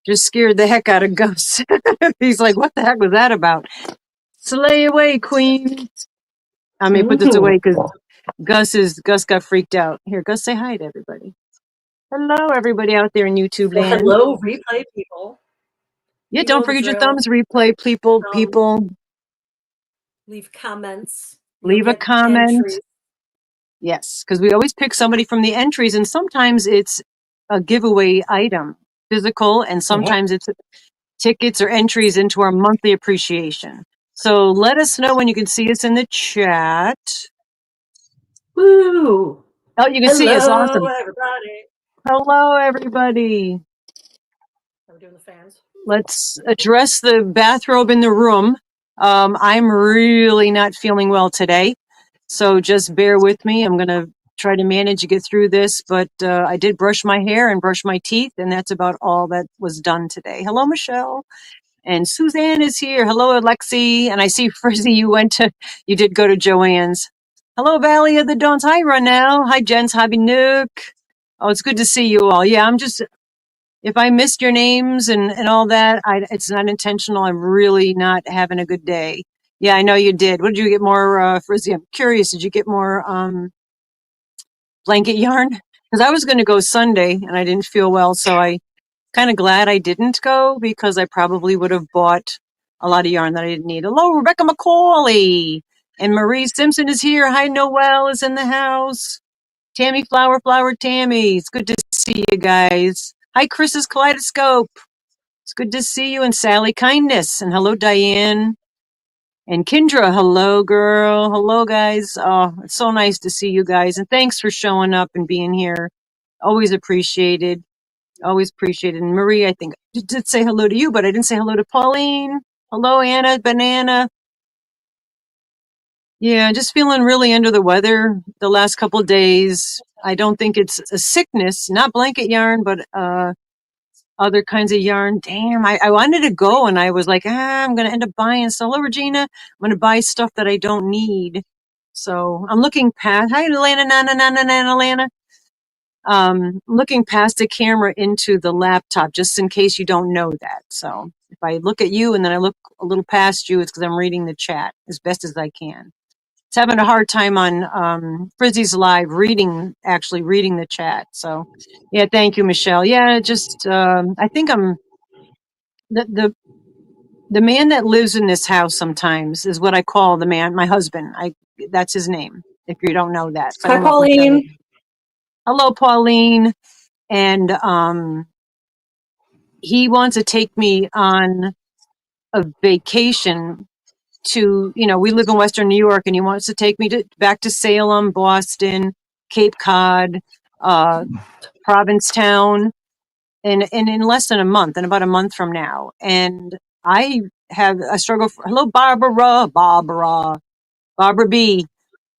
Just scared the heck out of Gus. He's like, what the heck was that about? Slay away, queen. I'm going to put this away because Gus got freaked out. Here, Gus, say hi to everybody. Hello, everybody out there in YouTube land. Hello, replay people. Yeah, don't forget your thumbs, replay people. Leave comments. Leave a comment. Entries. Yes, because we always pick somebody from the entries, and sometimes it's a giveaway item, physical, and sometimes it's tickets or entries into our monthly appreciation. So let us know when you can see us in the chat. Woo! Oh, you can see us. Awesome. Everybody. Hello, everybody. Are we doing the fans? Let's address the bathrobe in the room. I'm really not feeling well today, so just bear with me. I'm going to try to manage to get through this, but I did brush my hair and brush my teeth, and that's about all that was done today. Hello, Michelle. And Suzanne is here. Hello, Alexi. And I see, Frizzy, you did go to Joanne's. Hello, Valley of the Dawns. Hi, Ronell. Hi, Jens. Hobby Nook. Oh, it's good to see you all. Yeah, if I missed your names and all that, it's not intentional. I'm really not having a good day. Yeah, I know you did. What did you get more, Frizzy? I'm curious. Did you get more blanket yarn? Because I was going to go Sunday and I didn't feel well, so I kind of glad I didn't go because I probably would have bought a lot of yarn that I didn't need. Hello, Rebecca McCauley. And Marie Simpson is here. Hi, Noelle is in the house. Tammy Flower Tammy. It's good to see you guys. Hi, Chris's Kaleidoscope. It's good to see you. And Sally Kindness. And hello, Diane. And Kendra, hello, girl. Hello, guys. Oh, it's so nice to see you guys. And thanks for showing up and being here. Always appreciated. Always appreciated. And Marie, I think I did say hello to you, but I didn't say hello to Pauline. Hello, Anna, Banana. Yeah, just feeling really under the weather the last couple of days. I don't think it's a sickness, not blanket yarn, but other kinds of yarn. Damn, I wanted to go and I was like, I'm going to end up buying. So, hello, Regina. I'm going to buy stuff that I don't need. So I'm looking past. Hi, Alana, Alana. Looking past the camera into the laptop, just in case you don't know that. So if I look at you and then I look a little past you, it's because I'm reading the chat as best as I can. It's having a hard time on Frizzy's live actually reading the chat. So yeah, thank you, Michelle. Yeah, just I think I'm the man that lives in this house sometimes is what I call the man, my husband. That's his name. If you don't know that. So hi, Pauline. Hello, Pauline. And he wants to take me on a vacation to, we live in Western New York, and he wants to take me back to Salem, Boston, Cape Cod, Provincetown, and in less than a month, in about a month from now. And I have a struggle. Hello, Barbara B.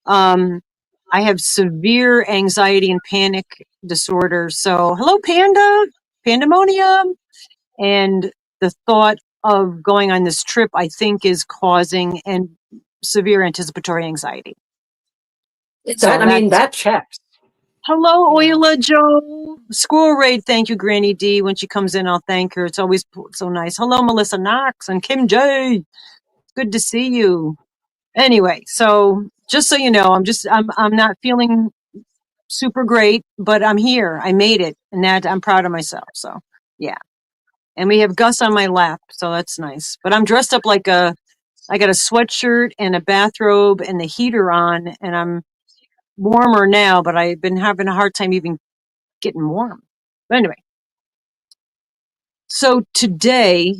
I have severe anxiety and panic disorder. So, hello, Pandemonium. And the thought of going on this trip, I think, is causing severe anticipatory anxiety. That checks. Hello, Oila Joe. Squirrel Raid, thank you, Granny D. When she comes in, I'll thank her. It's always so nice. Hello, Melissa Knox and Kim J. Good to see you. Anyway, so just so you know, I'm not feeling super great, but I'm here. I made it, and that I'm proud of myself. So yeah. And we have Gus on my lap, so that's nice. But I'm dressed up I got a sweatshirt and a bathrobe and the heater on, and I'm warmer now, but I've been having a hard time even getting warm. But anyway, so today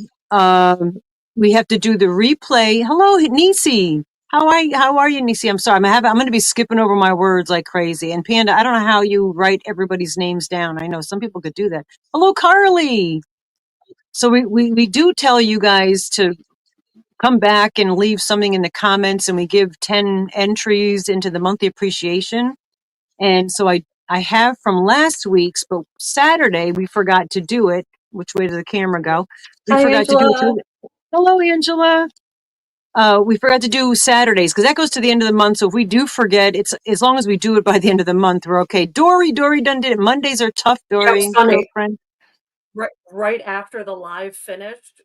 we have to do the replay. Hello, Nisi. How are you, Nisi? I'm sorry. I'm going to be skipping over my words like crazy. And Panda, I don't know how you write everybody's names down. I know some people could do that. Hello, Carly. So we do tell you guys to come back and leave something in the comments, and we give 10 entries into the monthly appreciation. And so I have from last week's, but Saturday we forgot to do it. Which way does the camera go? We forgot Angela. to do it. Hello, Angela. We forgot to do Saturdays because that goes to the end of the month. So if we do forget, it's as long as we do it by the end of the month, we're okay. Dory done did it. Mondays are tough, Dory. Sunday. Girlfriend. right after the live finished,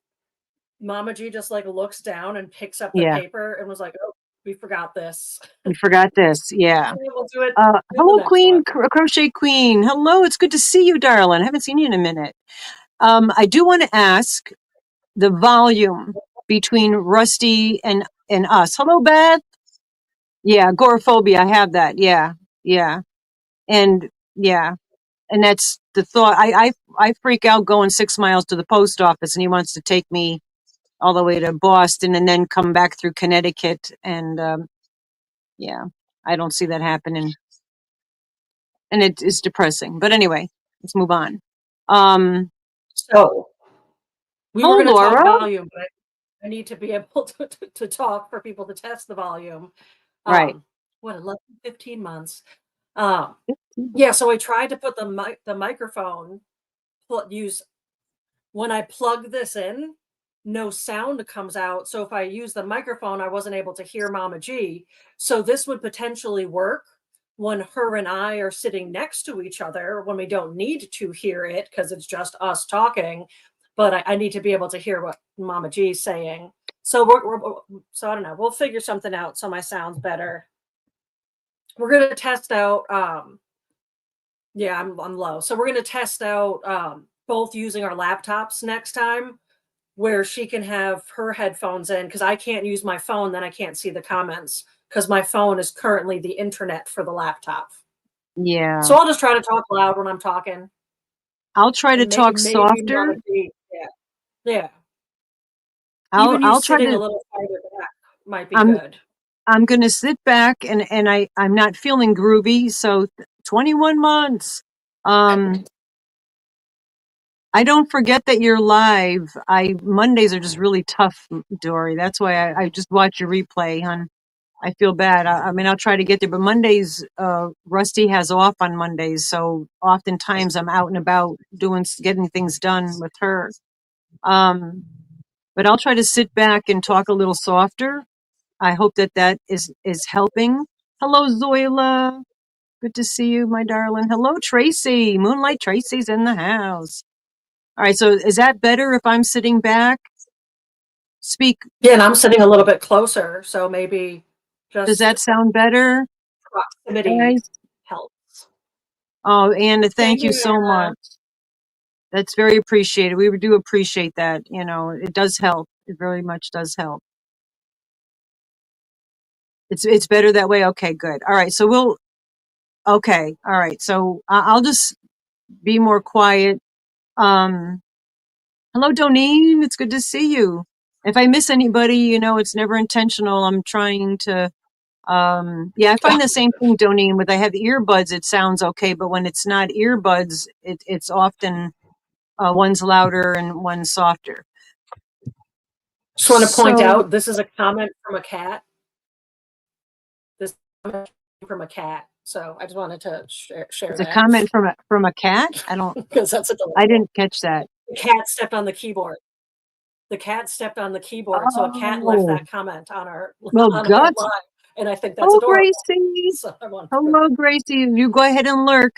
Mama G just like looks down and picks up the Yeah, paper and was like, "Oh, we forgot this." we forgot this. Yeah. We'll do it in the Hello, next Queen, one. Crochet Queen. Hello, it's good to see you, darling. I haven't seen you in a minute. I do want to ask the volume between Rusty and us. Hello, Beth. Yeah, agoraphobia. I have that. Yeah, yeah, and yeah, and that's the thought. I freak out going 6 miles to the post office, and he wants to take me all the way to Boston and then come back through Connecticut. And yeah, I don't see that happening, and it is depressing. But anyway, let's move on. So we were Hello, going to talk Laura. volume, but I need to be able to talk for people to test the volume. Right. What, 11, 15 months? Yeah, so I tried to put the microphone, use when I plug this in, no sound comes out. So if I use the microphone, I wasn't able to hear Mama G. So this would potentially work when her and I are sitting next to each other when we don't need to hear it because it's just us talking. But I need to be able to hear what Mama G is saying. So so I don't know. We'll figure something out so my sound's better. We're gonna test out. Yeah, I'm low. So we're gonna test out both using our laptops next time where she can have her headphones in because I can't use my phone, then I can't see the comments because my phone is currently the internet for the laptop. Yeah. So I'll just try to talk loud when I'm talking. I'll try to And talk maybe softer. Mama G, yeah. Yeah. Even you I'll try sitting a to. little farther back might be I'm good. I'm gonna sit back and I'm not feeling groovy. So 21 months. I don't forget that you're live. Mondays are just really tough, Dory. That's why I just watch your replay, hon. I feel bad. I mean, I'll try to get there, but Mondays, Rusty has off on Mondays, so oftentimes I'm out and about getting things done with her. But I'll try to sit back and talk a little softer. I hope that is helping. Hello, Zoila. Good to see you, my darling. Hello, Tracy. Moonlight Tracy's in the house. All right, so is that better if I'm sitting back? Speak. Yeah, and I'm sitting a little bit closer, so maybe Does just that sound better, proximity guys? helps. Oh, Anna, Thank thank you you, so Anna. much. That's very appreciated. We do appreciate that. You know, it does help. It very much does help. It's better that way. Okay, good. All right, so okay. All right, so I'll just be more quiet. Hello, Doneen. It's good to see you. If I miss anybody, you know, it's never intentional. I'm trying to. Yeah, I find the same thing, Doneen. With I have earbuds, it sounds okay, but when it's not earbuds, it's often one's louder and one's softer. Just want to point So out this is a comment from a cat. This comment from a cat. So I just wanted to share it's a that comment from a cat. because that's I adorable. didn't catch that. The cat stepped on the keyboard. The cat stepped on the keyboard, so a cat left Oh, that comment on our well, on our guts. live, and I think that's Oh, adorable. Gracie. So I wanted to put Hello, Gracie. You go ahead and lurk.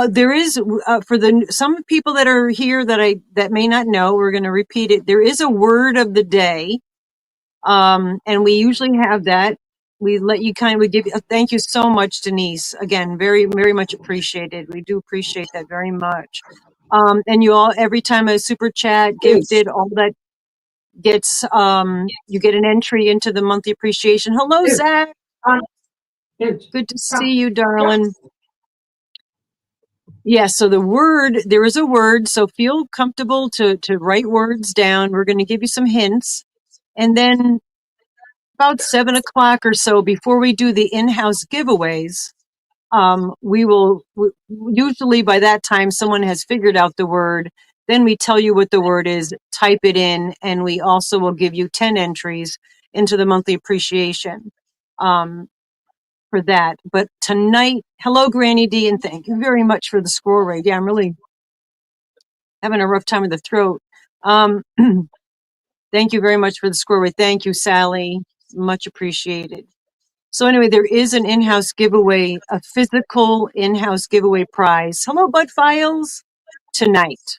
There is for some people that are here that may not know. We're going to repeat it. There is a word of the day, and we usually have that. We let you we give you. Thank you so much, Denise. Again, very very much appreciated. We do appreciate that very much. And you all, every time a super chat, gifted, all that gets you get an entry into the monthly appreciation. Hello, Zach. Good to see you, darling. Yeah, so there is a word, so feel comfortable to write words down. We're going to give you some hints. And then about 7 o'clock or so, before we do the in-house giveaways, usually by that time, someone has figured out the word. Then we tell you what the word is, type it in, and we also will give you 10 entries into the monthly appreciation. For that. But tonight, hello, Granny D, and thank you very much for the squirrel raid. Yeah, I'm really having a rough time with the throat. Thank you very much for the squirrel raid. Thank you, Sally. Much appreciated. So anyway, there is an in-house giveaway, a physical in-house giveaway prize. Hello, Bud Files. Tonight.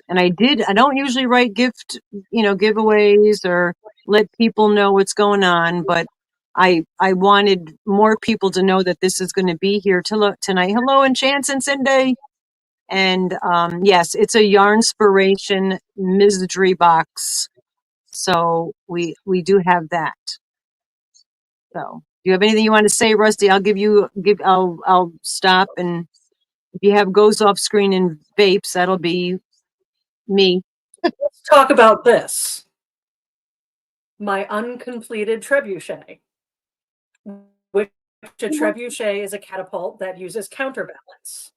And I don't usually write giveaways or let people know what's going on, but I wanted more people to know that this is going to be here tonight. Hello, Enchance and Cindy. And yes, it's a Yarnspiration My-stry box. So we do have that. So do you have anything you want to say, Rusty? I'll stop, and if you have goes off screen and vapes, that'll be me. Let's talk about this. My uncompleted trebuchet, which a trebuchet is a catapult that uses counterbalance.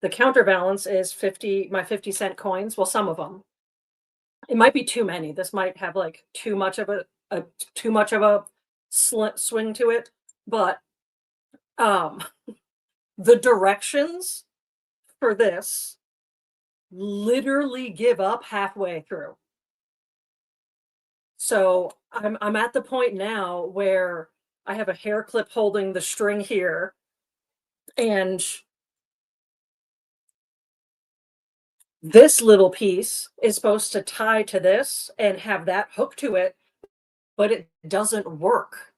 The counterbalance is 50 cent coins. Well, some of them. It might be too many. This might have like too much of a swing to it, but the directions for this literally give up halfway through. So I'm at the point now where I have a hair clip holding the string here, and this little piece is supposed to tie to this and have that hook to it, but it doesn't work.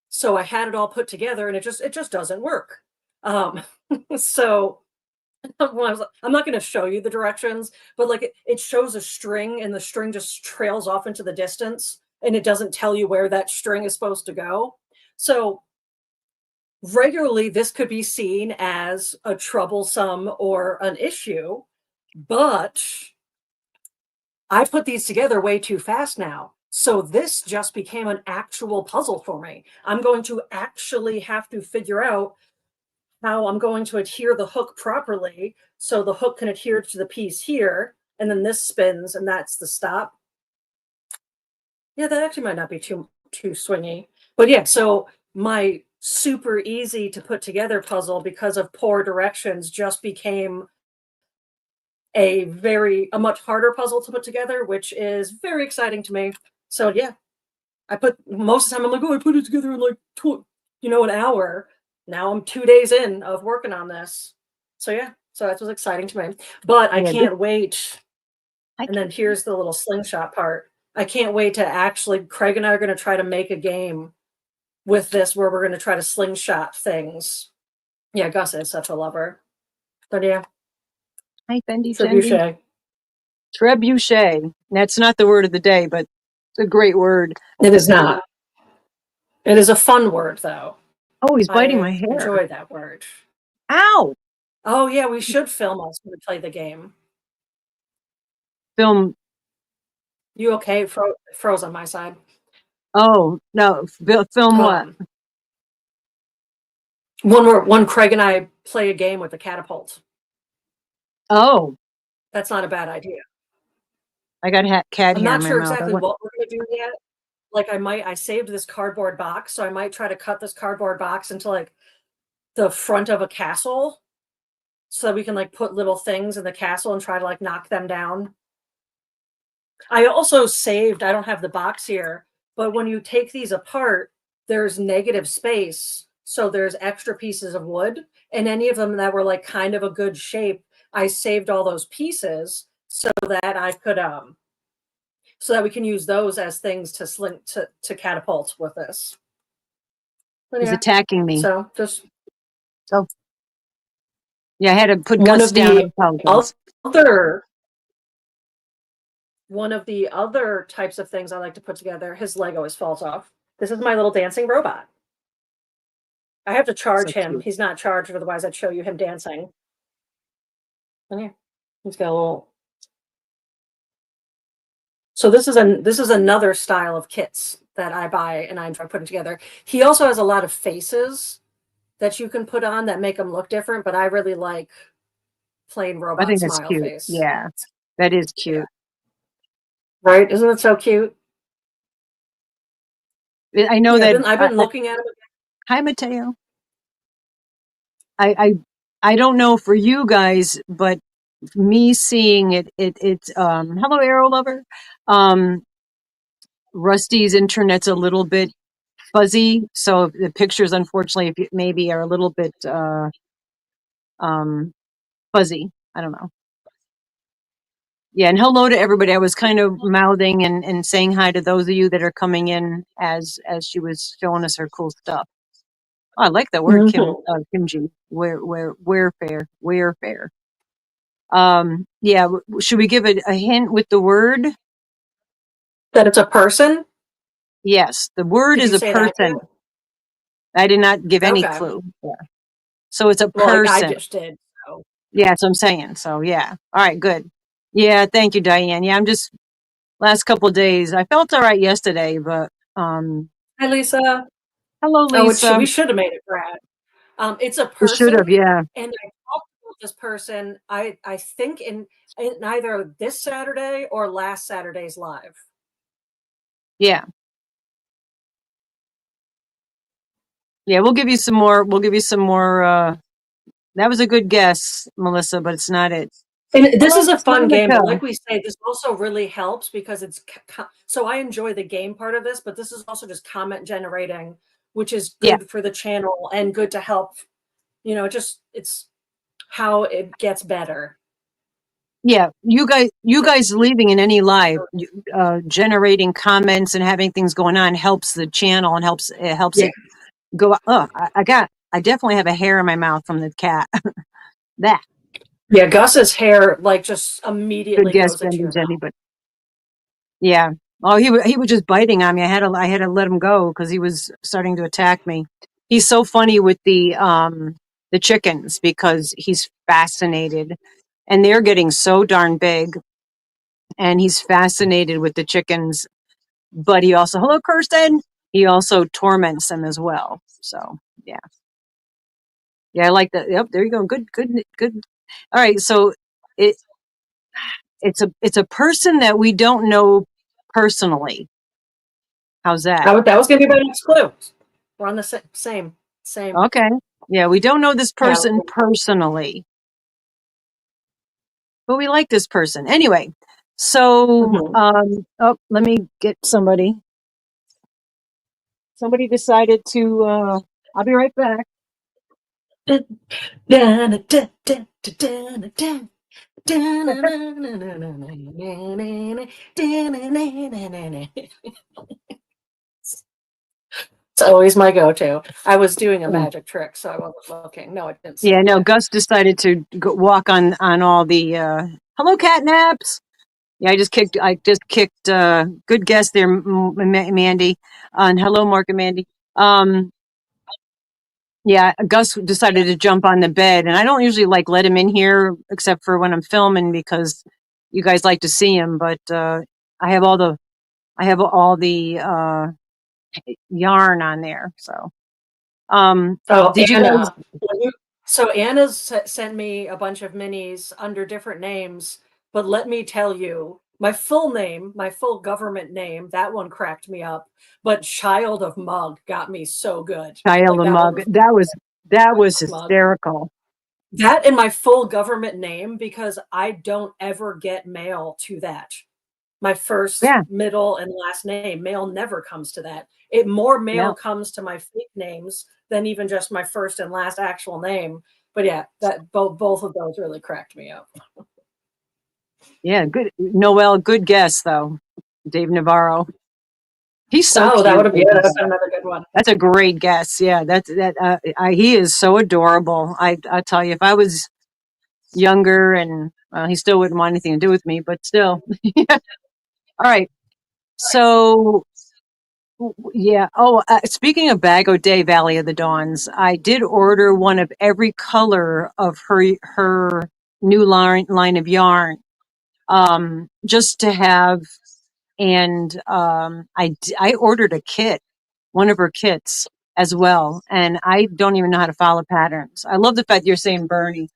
So I had it all put together and it just doesn't work. So I'm not going to show you the directions, but like it shows a string and the string just trails off into the distance and it doesn't tell you where that string is supposed to go. So regularly this could be seen as a troublesome or an issue, but I put these together way too fast now. So this just became an actual puzzle for me. I'm going to actually have to figure out how I'm going to adhere the hook properly so the hook can adhere to the piece here, and then this spins and that's the stop. Yeah, that actually might not be too swingy. But yeah, so my super easy to put together puzzle because of poor directions just became a much harder puzzle to put together, which is very exciting to me. So yeah, most of the time I'm like, oh, I put it together in like an hour. Now I'm 2 days in of working on this. So yeah, so that was exciting to me. But I can't wait. And then here's the little slingshot part. I can't wait to actually, Craig and I are going to try to make a game with this where we're going to try to slingshot things. Yeah, Gus is such a lover. But yeah. Hi, Fendi. Trebuchet. Trebuchet. That's not the word of the day, but it's a great word. It is not. It is a fun word, though. Oh, he's biting my hair. Enjoy that word. Ow! Oh, yeah, we should film us when we play the game. Film. You okay? Froze on my side. Oh, no. Film what? When Craig and I play a game with the catapult. Oh. That's not a bad idea. I got cat I'm hair not in my sure mouth. exactly what we're going to do yet. Like I saved this cardboard box, so I might try to cut this cardboard box into like the front of a castle so that we can like put little things in the castle and try to like knock them down. I also saved, I don't have the box here, but when you take these apart, there's negative space. So there's extra pieces of wood, and any of them that were like kind of a good shape, I saved all those pieces so that I could so that we can use those as things to catapult with this. But He's yeah, attacking me. So just yeah, I had to put Gus down. One of the other types of things I like to put together, his leg always falls off. This is my little dancing robot. I have to charge him. Cute. He's not charged, otherwise I'd show you him dancing. And yeah, he's got a little. So this is another style of kits that I buy and I enjoy putting together. He also has a lot of faces that you can put on that make them look different, but I really like plain robot I think that's smile cute. face. Yeah, that is cute. Yeah. Right? Isn't it so cute? I know that I've been looking at him. Hi, Mateo. I don't know for you guys, but me seeing it's hello, Arrow Lover. Rusty's internet's a little bit fuzzy, so the pictures, unfortunately, maybe are a little bit fuzzy. I don't know. Yeah, and hello to everybody. I was kind of mouthing and saying hi to those of you that are coming in as she was showing us her cool stuff. Oh, I like that word, Mhm. Kimji. Warfare. Yeah. Should we give a hint with the word? That it's a person? Yes, the word Did is you a say that person. too? I did not give any Okay. clue. Yeah. So it's a Well, I person. just did. So. Yeah, that's what I'm saying. So yeah. All right, good. Yeah, thank you, Diane. Yeah, I'm just last couple of days. I felt all right yesterday, but Hi, Lisa. hello, Oh, Lisa. we should have made it Brad. It's a We should person, have. Yeah, and I talked about this person. I think in either this Saturday or last Saturday's live. yeah, yeah. We'll give you some more. We'll give you some more. That was a good guess, Melissa, but it's not it. And this Hello, is a Miss fun game, but Monica. like we say, this also really helps because it's so I enjoy the game part of this, but this is also just comment generating, which is Yeah, good for the channel and good to help. Just it's how it gets better. yeah. You guys leaving in any live, generating comments and having things going on helps the channel and helps Yeah. it go. Oh, I definitely have a hair in my mouth from the cat. That Yeah, Gus's hair like just good immediately guess, goes into Bendy your Jenny, mouth. but yeah. Oh, he was just biting on me. I had to let him go because he was starting to attack me. He's so funny with the chickens because he's fascinated, and they're getting so darn big, and he's fascinated with the chickens. But he also, hello, Kirsten. He also torments them as well. So yeah, yeah, I like that. Yep, there you go. Good, good, good. All right, so it it's a person that we don't know personally. How's that? That was going to be my next clue. We're on the same. Okay. Yeah, we don't know this Yeah. person personally, but we like this person. Anyway, so Mhm. oh, let me get somebody. Somebody decided to I'll be right back. It's always my go-to. I was doing a Yeah, magic trick, so I wasn't looking. No, it didn't yeah save no, yet. Gus decided to go walk on all the hello catnaps. Yeah, I just kicked good guess there, Mandy. And hello, Mark and Mandy. Um Yeah, Gus decided to jump on the bed, and I don't usually like let him in here except for when I'm filming because you guys like to see him. But I have all the I have all the yarn on there. So, Oh, did you guys? Anna. So Anna's sent me a bunch of minis under different names, but let me tell you, my full name, my full government name, that one cracked me up. But Child of Mug got me so good. Like Kyle that one mug? was That was Mug. hysterical. That and my full government name because I don't ever get mail to that. My first, Yeah, middle, and last name. Mail never comes to that. It more mail no, comes to my fake names than even just my first and last actual name. But yeah, that both of those really cracked me up. yeah, good. Noel, good guess though. Dave Navarro. He's so Oh, that would cute. have been that's another good one. That's a great guess. Yeah, he is so adorable. I tell you, if I was younger and he still wouldn't want anything to do with me, but still. All right. So yeah. Oh, speaking of Bag O'Day Valley of the Dawns, I did order one of every color of her new line of yarn, just to have. And I ordered a kit, one of her kits as well, and I don't even know how to follow patterns. I love the fact you're saying Bernie.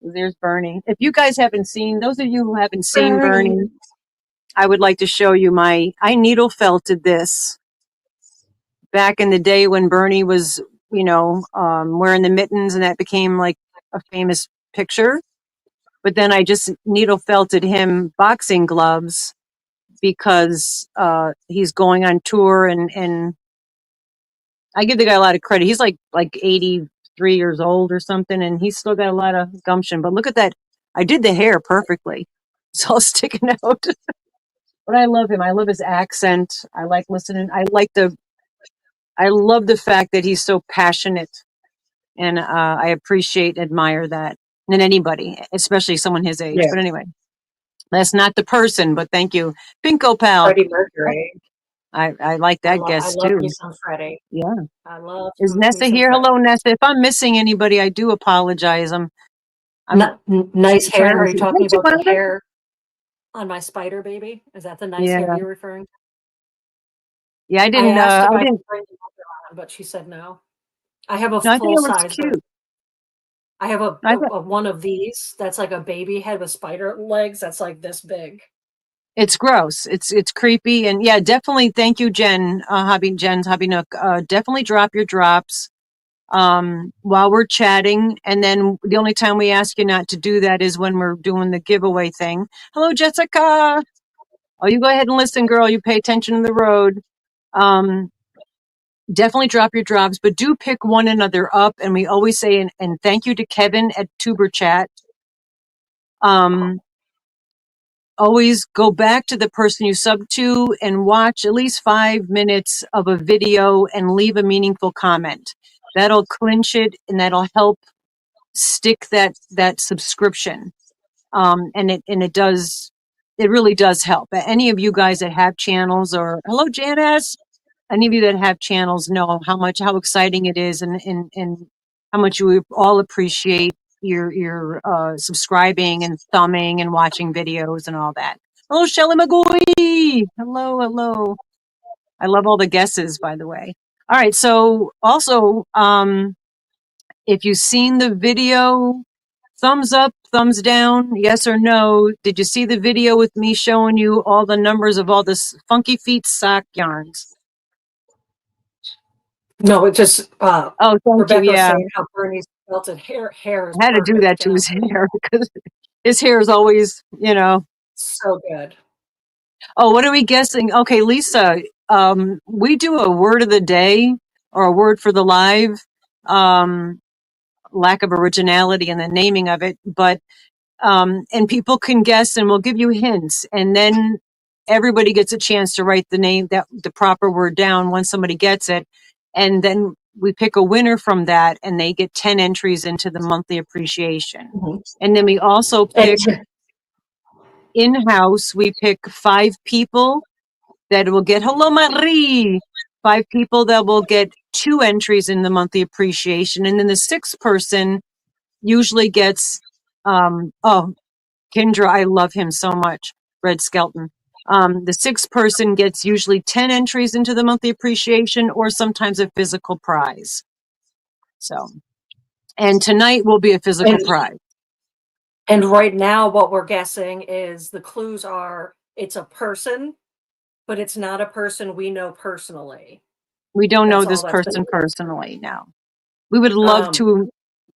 There's Bernie. If you guys haven't seen, those of you who haven't seen Bernie. Bernie, I would like to show you I needle felted this back in the day when Bernie was, wearing the mittens, and that became like a famous picture. But then I just needle felted him boxing gloves because he's going on tour, and I give the guy a lot of credit. He's like 83 years old or something, and he's still got a lot of gumption. But look at that. I did the hair perfectly. It's all sticking out. But I love him. I love his accent. I like listening. I love the fact that he's so passionate, and I appreciate, admire that in anybody, especially someone his age. Yeah. But anyway, that's not the person. But thank you, Pinko Pal. Freddie Mercury. I like that I guest love too. me some Freddie. Yeah. I love Is me Nessa some here? Freddie. Hello, Nessa. If I'm missing anybody, I do apologize. I'm Nice hair. trying Are to you see. talking Hey, about the Joanna. hair on my spider baby? Is that the nice hair Yeah. you're referring to? Yeah. I I didn't. asked if I I could didn't. bring the mother on, but she said no. I have a No, I think full it looks size version. cute. I have I thought a one of these that's like a baby head with spider legs that's like this big. it's gross. It's creepy, and yeah, definitely. Thank you, Jen. Jen's Hobby Nook. Definitely drop your drops while we're chatting, and then the only time we ask you not to do that is when we're doing the giveaway thing. Hello, Jessica. Oh, you go ahead and listen, girl. You pay attention to the road. Um, definitely drop your drops, but do pick one another up. And we always say, and thank you to Kevin at Tuber Chat. Always go back to the person you sub to and watch at least 5 minutes of a video and leave a meaningful comment. That'll clinch it, and that'll help stick that subscription. And it really does help. Any of you guys that have channels, or hello, Janice, any of you that have channels know how exciting it is, and how much you all appreciate your subscribing and thumbing and watching videos and all that. Hello, Shelly McGoy. Hello. I love all the guesses, by the way. All right. So also, if you've seen the video, thumbs up, thumbs down, yes or no. Did you see the video with me showing you all the numbers of all this funky feet sock yarns? No, it just Oh, thank you. Rebecca was Yeah, saying how Bernie's belted hair is I had to do that perfect. to his hair because his hair is always, So good. Oh, what are we guessing? Okay, Lisa, we do a word of the day or a word for the live. Um, lack of originality in the naming of it, but and people can guess, and we'll give you hints, and then everybody gets a chance to write the proper word down once somebody gets it, and then we pick a winner from that, and they get 10 entries into the monthly appreciation. Mhm. And then we also pick And in-house, we pick 5 people that will get, hello Marie, 5 people that will get 2 entries in the monthly appreciation, and then the 6th person usually gets oh, Kendra, I love him so much. Red Skelton. The 6th person gets usually 10 entries into the monthly appreciation, or sometimes a physical prize. So, and tonight will be a physical and prize. and right now what we're guessing is the clues are it's a person, but it's not a person we know personally. We don't know That's this all that's person been personally now. We would love um to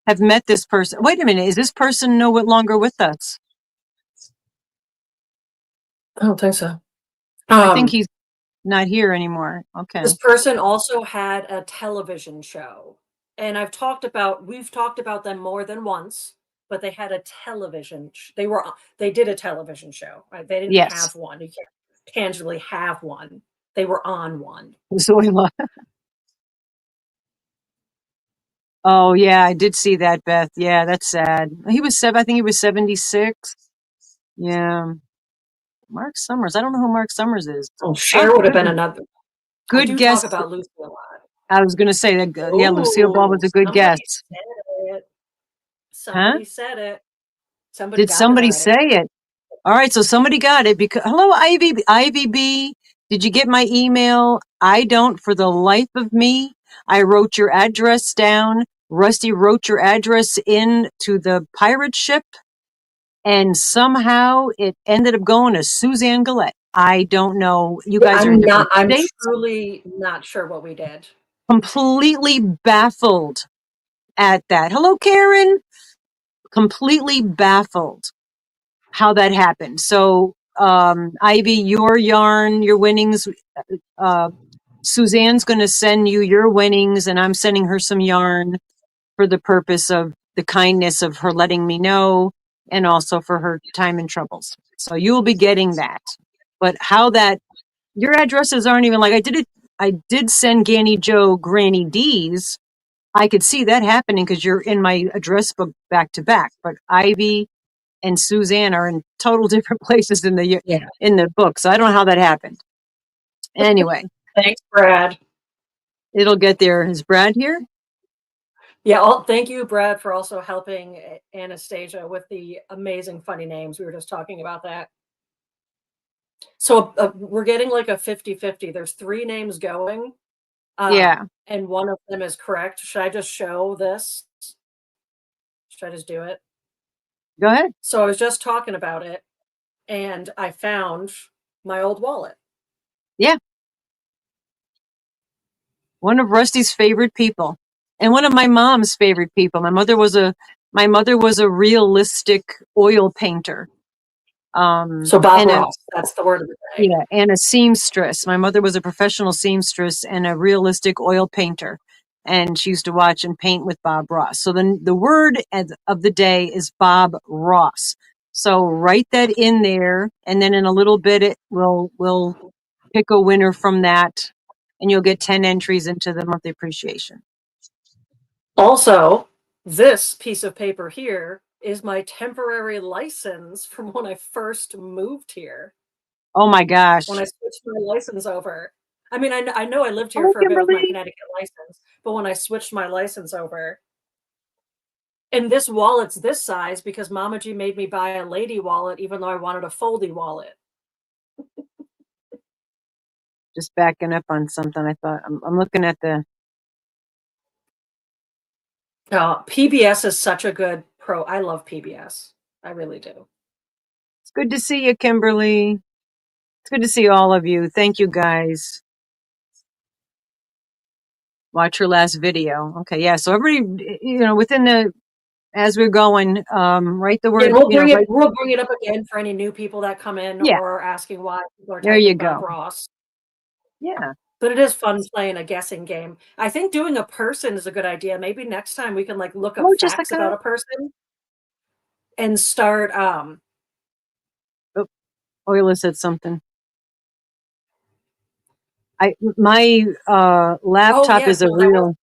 have met this person. Wait a minute, is this person no longer with us? I don't think so. I think he's not here anymore. Okay. This person also had a television show, and we've talked about them more than once, but they had a they did a television show, right? They didn't Yes. have one. You can't tangibly have one. They were on one. Zoila. Oh yeah, I did see that, Beth. Yeah, that's sad. I think he was 76. Yeah. Mark Summers. I don't know who Mark Summers is. Oh, Oh, Cher would have been another. I good do guess. talk about Lucy a lot. I was going to say that. Yeah, Lucille Ball Oh, was a good guess. somebody said it. Huh? Somebody said it. Somebody Did got it somebody already. say it? All right, so somebody got it. Because hello, Ivy B. Did you get my email? I don't. For the life of me, I wrote your address down. Rusty wrote your address in to the pirate ship, and somehow it ended up going to Suzanne Gillette. I don't know. You Yeah, guys are in different I'm states. truly not sure what we did. Completely baffled at that. Hello, Karen. Completely baffled how that happened. So, Ivy, your yarn, your winnings, Suzanne's going to send you your winnings, and I'm sending her some yarn for the purpose of the kindness of her letting me know. and also for her time and troubles. So you will be getting that. But how that, your addresses aren't even like, I did send Granny Joe Granny D's. I could see that happening because you're in my address book back to back. But Ivy and Suzanne are in total different places in the book. So I don't know how that happened. Anyway, Thanks, Brad. it'll get there. Is Brad here? Yeah, thank you, Brad, for also helping Anastasia with the amazing funny names. We were just talking about that. So we're getting like a 50-50. There's 3 names going. Yeah. And one of them is correct. Should I just show this? Should I just do it? Go ahead. So I was just talking about it, and I found my old wallet. Yeah. One of Rusty's favorite people, and one of my mom's favorite people. My mother was a realistic oil painter. So Bob Ross, that's the word of the day. Yeah, and a seamstress. My mother was a professional seamstress and a realistic oil painter, and she used to watch and paint with Bob Ross. So then the word of the day is Bob Ross. So write that in there, and then in a little bit we'll pick a winner from that, and you'll get 10 entries into the monthly appreciation. Also, this piece of paper here is my temporary license from when I first moved here. Oh my gosh. When I switched my license over. I mean, I know I lived here for a bit with my Connecticut license, but when I switched my license over, and this wallet's this size because Mama G made me buy a lady wallet even though I wanted a foldy wallet. Just backing up on something. I thought I'm looking at the PBS is such a good pro. I love PBS. I really do. It's good to see you, Kimberly. It's good to see all of you. Thank you, guys. Watch her last video. Okay, yeah. So everybody, within the, as we're going, write the word. Yeah, we'll bring it up again for any new people that come in or are asking why people are typing Bob Ross. Yeah. But it is fun playing a guessing game. I think doing a person is a good idea. Maybe next time we can like look up facts about a person and start. Oyla said something. My laptop is a real.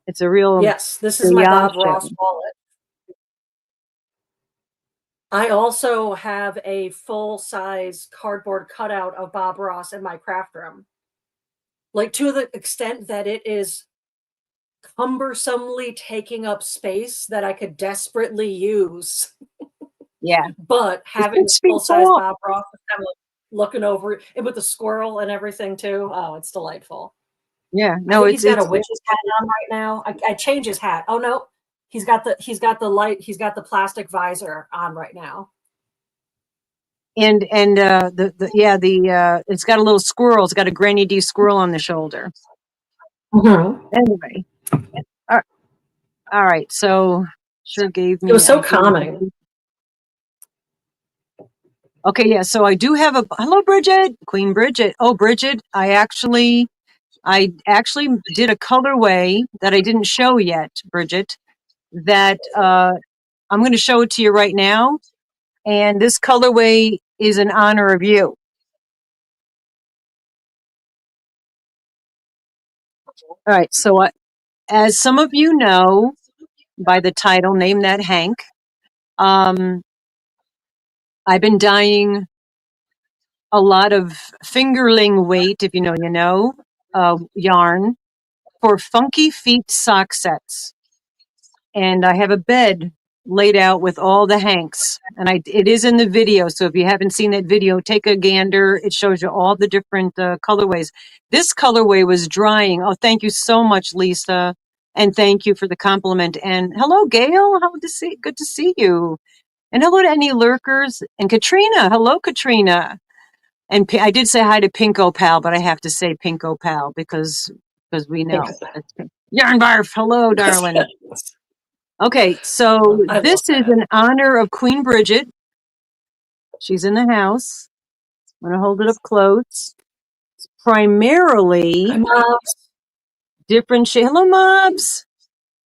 It's a real. Yes, this is my Bob Ross wallet. I also have a full-size cardboard cutout of Bob Ross in my craft room. Like to the extent that it is cumbersomely taking up space that I could desperately use. Yeah. But having a full-size Bob Ross, kind of like looking over it with the squirrel and everything too. Oh, it's delightful. Yeah. No, he's got a witch's hat on right now. I change his hat. Oh no. He's got the plastic visor on right now. And it's got a little squirrel. It's got a Granny D squirrel on the shoulder. Mm-hmm. Anyway, all right. So sure gave me. It was so calming. Okay, yeah. So I do have hello, Bridget, Queen Bridget. Oh, Bridget, I actually did a colorway that I didn't show yet, Bridget. That I'm going to show it to you right now. And this colorway is in honor of you. All right. So as some of you know by the title, Name That Hank, I've been dyeing a lot of fingerling weight, if you know, yarn for Funky Feet sock sets. And I have a bed laid out with all the Hanks, and it is in the video. So if you haven't seen that video, take a gander. It shows you all the different colorways. This colorway was drying. Oh, thank you so much, Lisa. And thank you for the compliment. And hello, Gail. Good to see you. And hello to any lurkers. And Katrina. Hello, Katrina. And I did say hi to Pinko Pal, but I have to say Pinko Pal because we know. Yarn Barf. Hello, darling. Okay, so this is in honor of Queen Bridget. She's in the house. I'm going to hold it up close. It's primarily different shades. Hello, Mobs.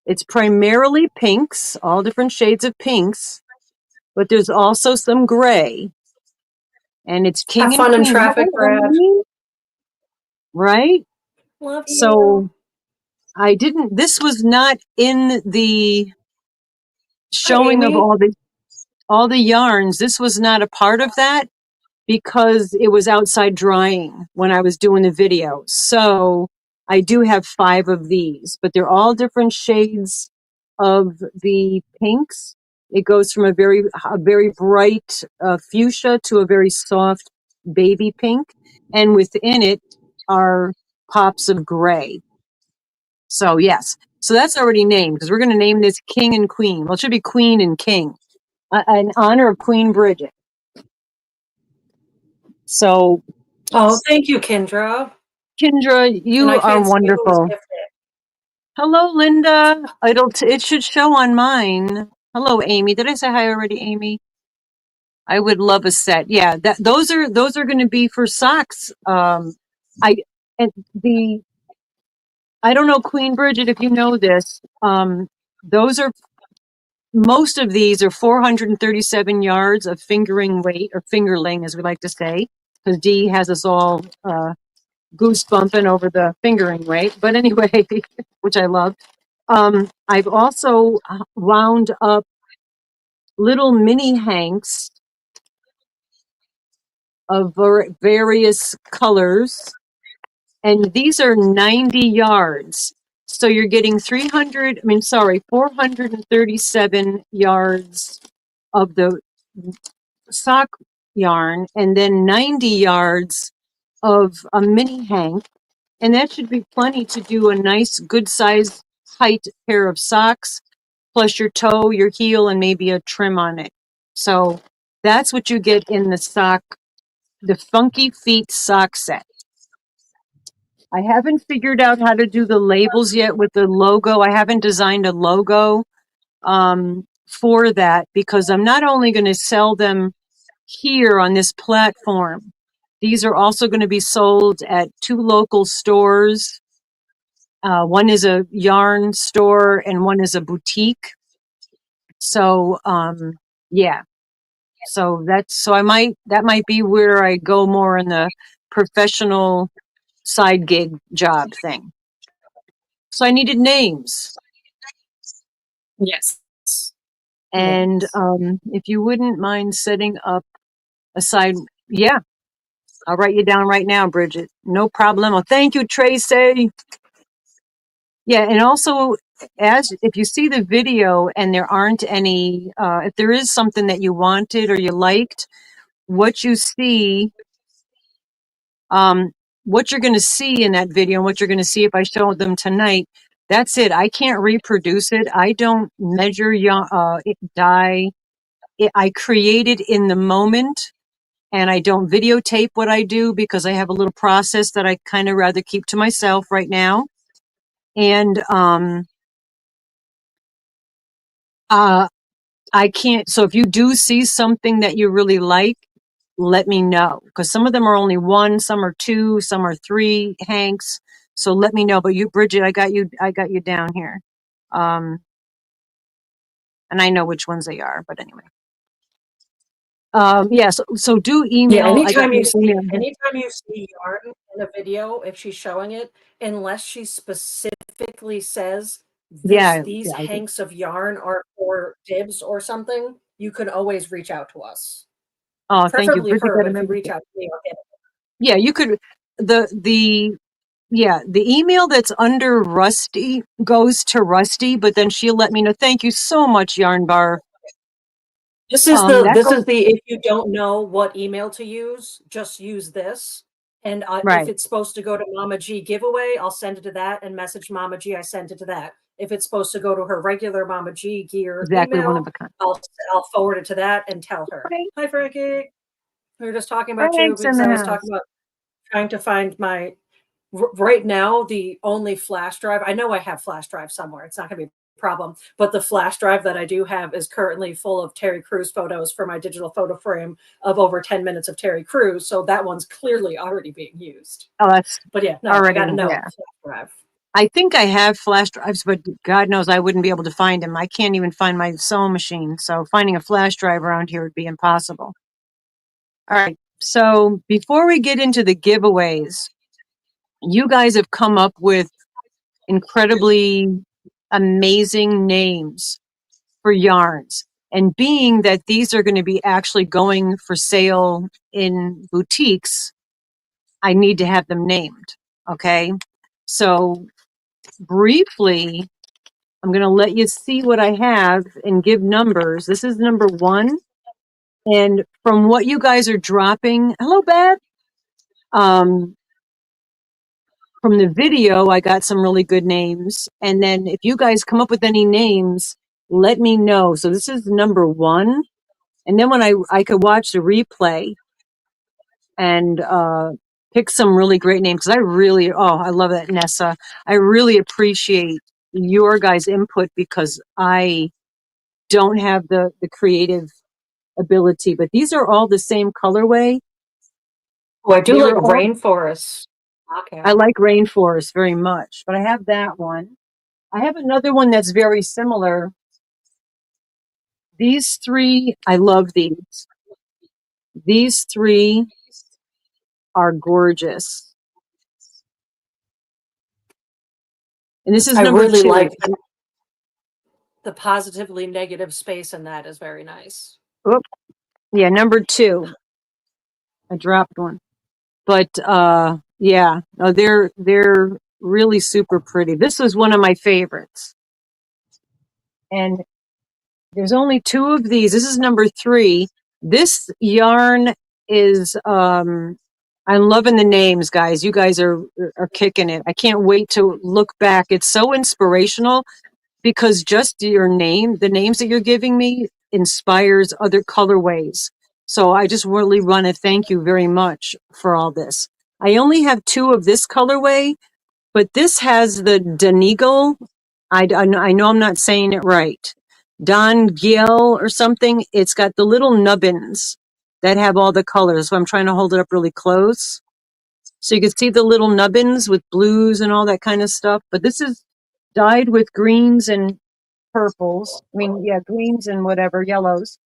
It's primarily pinks, all different shades of pinks, but there's also some gray. And it's king Have and fun in queen. traffic, Hi, Brad. Amy. Right? Love you. So this was not in the Hi, showing of Amy. all the yarns. This was not a part of that because it was outside drying when I was doing the video. So I do have 5 of these, but they're all different shades of the pinks. It goes from a very bright fuchsia to a very soft baby pink. And within it are pops of gray. So yes, so that's already named because we're going to name this King and Queen. Well, it should be Queen and King, in honor of Queen Bridget. So, Oh, thank you, Kendra. Kendra, And you I are can't see who was wonderful. gifted. Hello, Linda. It should show on mine. Hello, Amy. Did I say hi already, Amy? I would love a set. Yeah, those are going to be for socks. I and the I don't know, Queen Bridget, if you know this. Those are Most of these are 437 yards of fingering weight, or fingerling, as we like to say, because Dee has us all goose bumping over the fingering weight. But anyway, which I love. I've also wound up little mini hanks of various colors, and these are 90 yards. So you're getting 437 yards of the sock yarn, and then 90 yards of a mini hank. And that should be plenty to do a nice, good size height pair of socks, plus your toe, your heel, and maybe a trim on it. So that's what you get in the Funky Feet sock set. I haven't figured out how to do the labels yet with the logo. I haven't designed a logo for that, because I'm not only going to sell them here on this platform, these are also going to be sold at 2 local stores. One is a yarn store and one is a boutique. So, yeah. So that might be where I go more in the professional side gig job thing. So I needed names. Yes. And Yes. if you wouldn't mind setting up a side, yeah, I'll write you down right now, Bridget. No problem. Oh, thank you, Tracy. Yeah, and also, if you see the video and there aren't any, if there is something that you wanted or you liked, what you see, what you're going to see in that video and what you're going to see if I show them tonight, that's it. I can't reproduce it. I don't measure dye. I create it in the moment, and I don't videotape what I do because I have a little process that I kind of rather keep to myself right now. And I can't. So if you do see something that you really like, let me know, because some of them are only 1, some are 2, some are 3 hanks. So let me know. But you, Bridget, I got you down here. And I know which ones they are, but anyway. Yeah, so do Yeah, email. I got your email. anytime you see yarn in a video, if she's showing it, unless she specifically says Yeah, these yeah, I do. hanks of yarn are for dibs or something, you can always reach out to us. Oh, thank you, Preferably Bridget. her, Got but a if you reach membership. out to me, I'll get it. Yeah, you could. The email that's under Rusty goes to Rusty, but then she'll let me know. Thank you so much, Yarn Bar. This is That goes if you don't know what email to use, just use this. And right. if it's supposed to go to Mama G giveaway, I'll send it to that and message Mama G. I sent it to that. If it's supposed to go to her regular Mama G gear Exactly, one of email, a kind. I'll forward it to that and tell her. Right. Hi, Frankie. We were just talking about you Frank's in because the I was house. talking about trying to find my right now, the only flash drive. I know I have flash drive somewhere. It's not going to be a problem. But the flash drive that I do have is currently full of Terry Crews photos for my digital photo frame of over 10 minutes of Terry Crews. So that one's clearly already being used. Oh, that's But yeah, no, I already, got to know yeah. the flash drive. I think I have flash drives, but God knows I wouldn't be able to find them. I can't even find my sewing machine, so finding a flash drive around here would be impossible. All right, so before we get into the giveaways, you guys have come up with incredibly amazing names for yarns. And being that these are going to be actually going for sale in boutiques, I need to have them named. Okay. So briefly, I'm going to let you see what I have and give numbers. This is number 1. And from what you guys are dropping, hello, Beth. From the video, I got some really good names. And then if you guys come up with any names, let me know. So this is number 1. And then when I could watch the replay and pick some really great names, because I love that, Nessa. I really appreciate your guys' input because I don't have the creative ability. But these are all the same colorway. Oh, I do like They're all, rainforest. I Okay. like rainforest very much, but I have that one. I have another one that's very similar. These 3, I love these. These 3 are gorgeous. And this is I number really 2. like the positively negative space in that is very nice. Oh, yeah, number 2. I dropped one. But yeah, no, they're really super pretty. This was one of my favorites. And there's only 2 of these. This is number 3. This yarn is I'm loving the names, guys. You guys are kicking it. I can't wait to look back. It's so inspirational because just your name, the names that you're giving me inspires other colorways. So I just really want to thank you very much for all this. I only have 2 of this colorway, but this has the Donegal. I know I'm not saying it right. Don Giel or something. It's got the little nubbins that have all the colors. So I'm trying to hold it up really close. So you can see the little nubbins with blues and all that kind of stuff. But this is dyed with greens and purples. I mean, yeah, greens and whatever, yellows.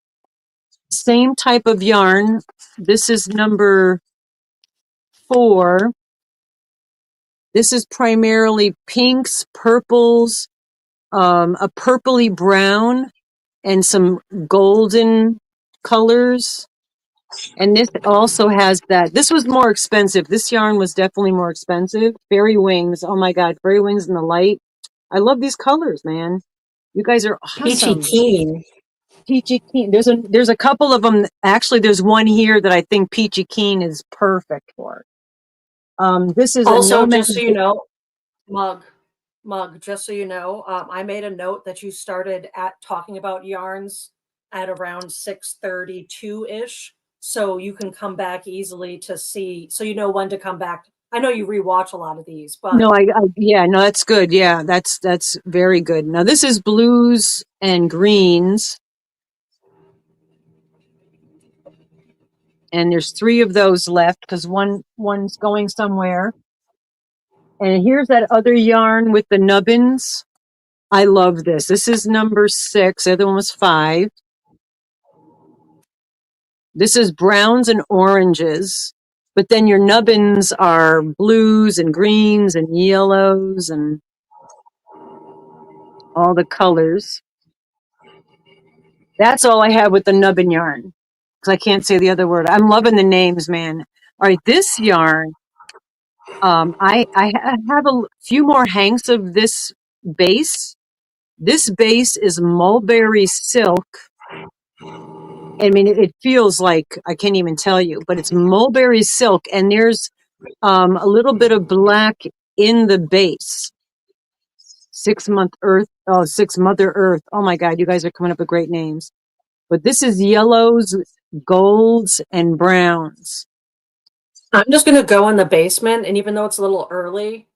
Same type of yarn. This is number 4. This is primarily pinks, purples, a purpley brown, and some golden colors. And this also has that. This was more expensive. This yarn was definitely more expensive. Fairy wings. Oh my God, fairy wings in the light. I love these colors, man. You guys are Peachy awesome. keen. Peachy Keen. There's a couple of them. Actually, there's one here that I think Peachy Keen is perfect for. This is a Also, nomad. just so you know, mug, just so you know, I made a note that you started at talking about yarns at around 6:32-ish, so you can come back easily to see, so you know when to come back. I know you rewatch a lot of these, but No, yeah, no, that's good. Yeah, that's very good. Now this is blues and greens, and there's 3 of those left because one's going somewhere. And here's that other yarn with the nubbins. I love this. This is number 6. The other one was 5. This is browns and oranges, but then your nubbins are blues and greens and yellows and all the colors. That's all I have with the nubbin yarn because I can't say the other word. I'm loving the names, man. All right, this yarn, I have a few more hanks of this base. This base is mulberry silk. I mean, it feels like, I can't even tell you, but it's mulberry silk, and there's a little bit of black in the base. 6-month earth. Oh, 6 mother earth. Oh my God, you guys are coming up with great names. But this is yellows, golds, and browns. I'm just gonna go in the basement, and even though it's a little early, feed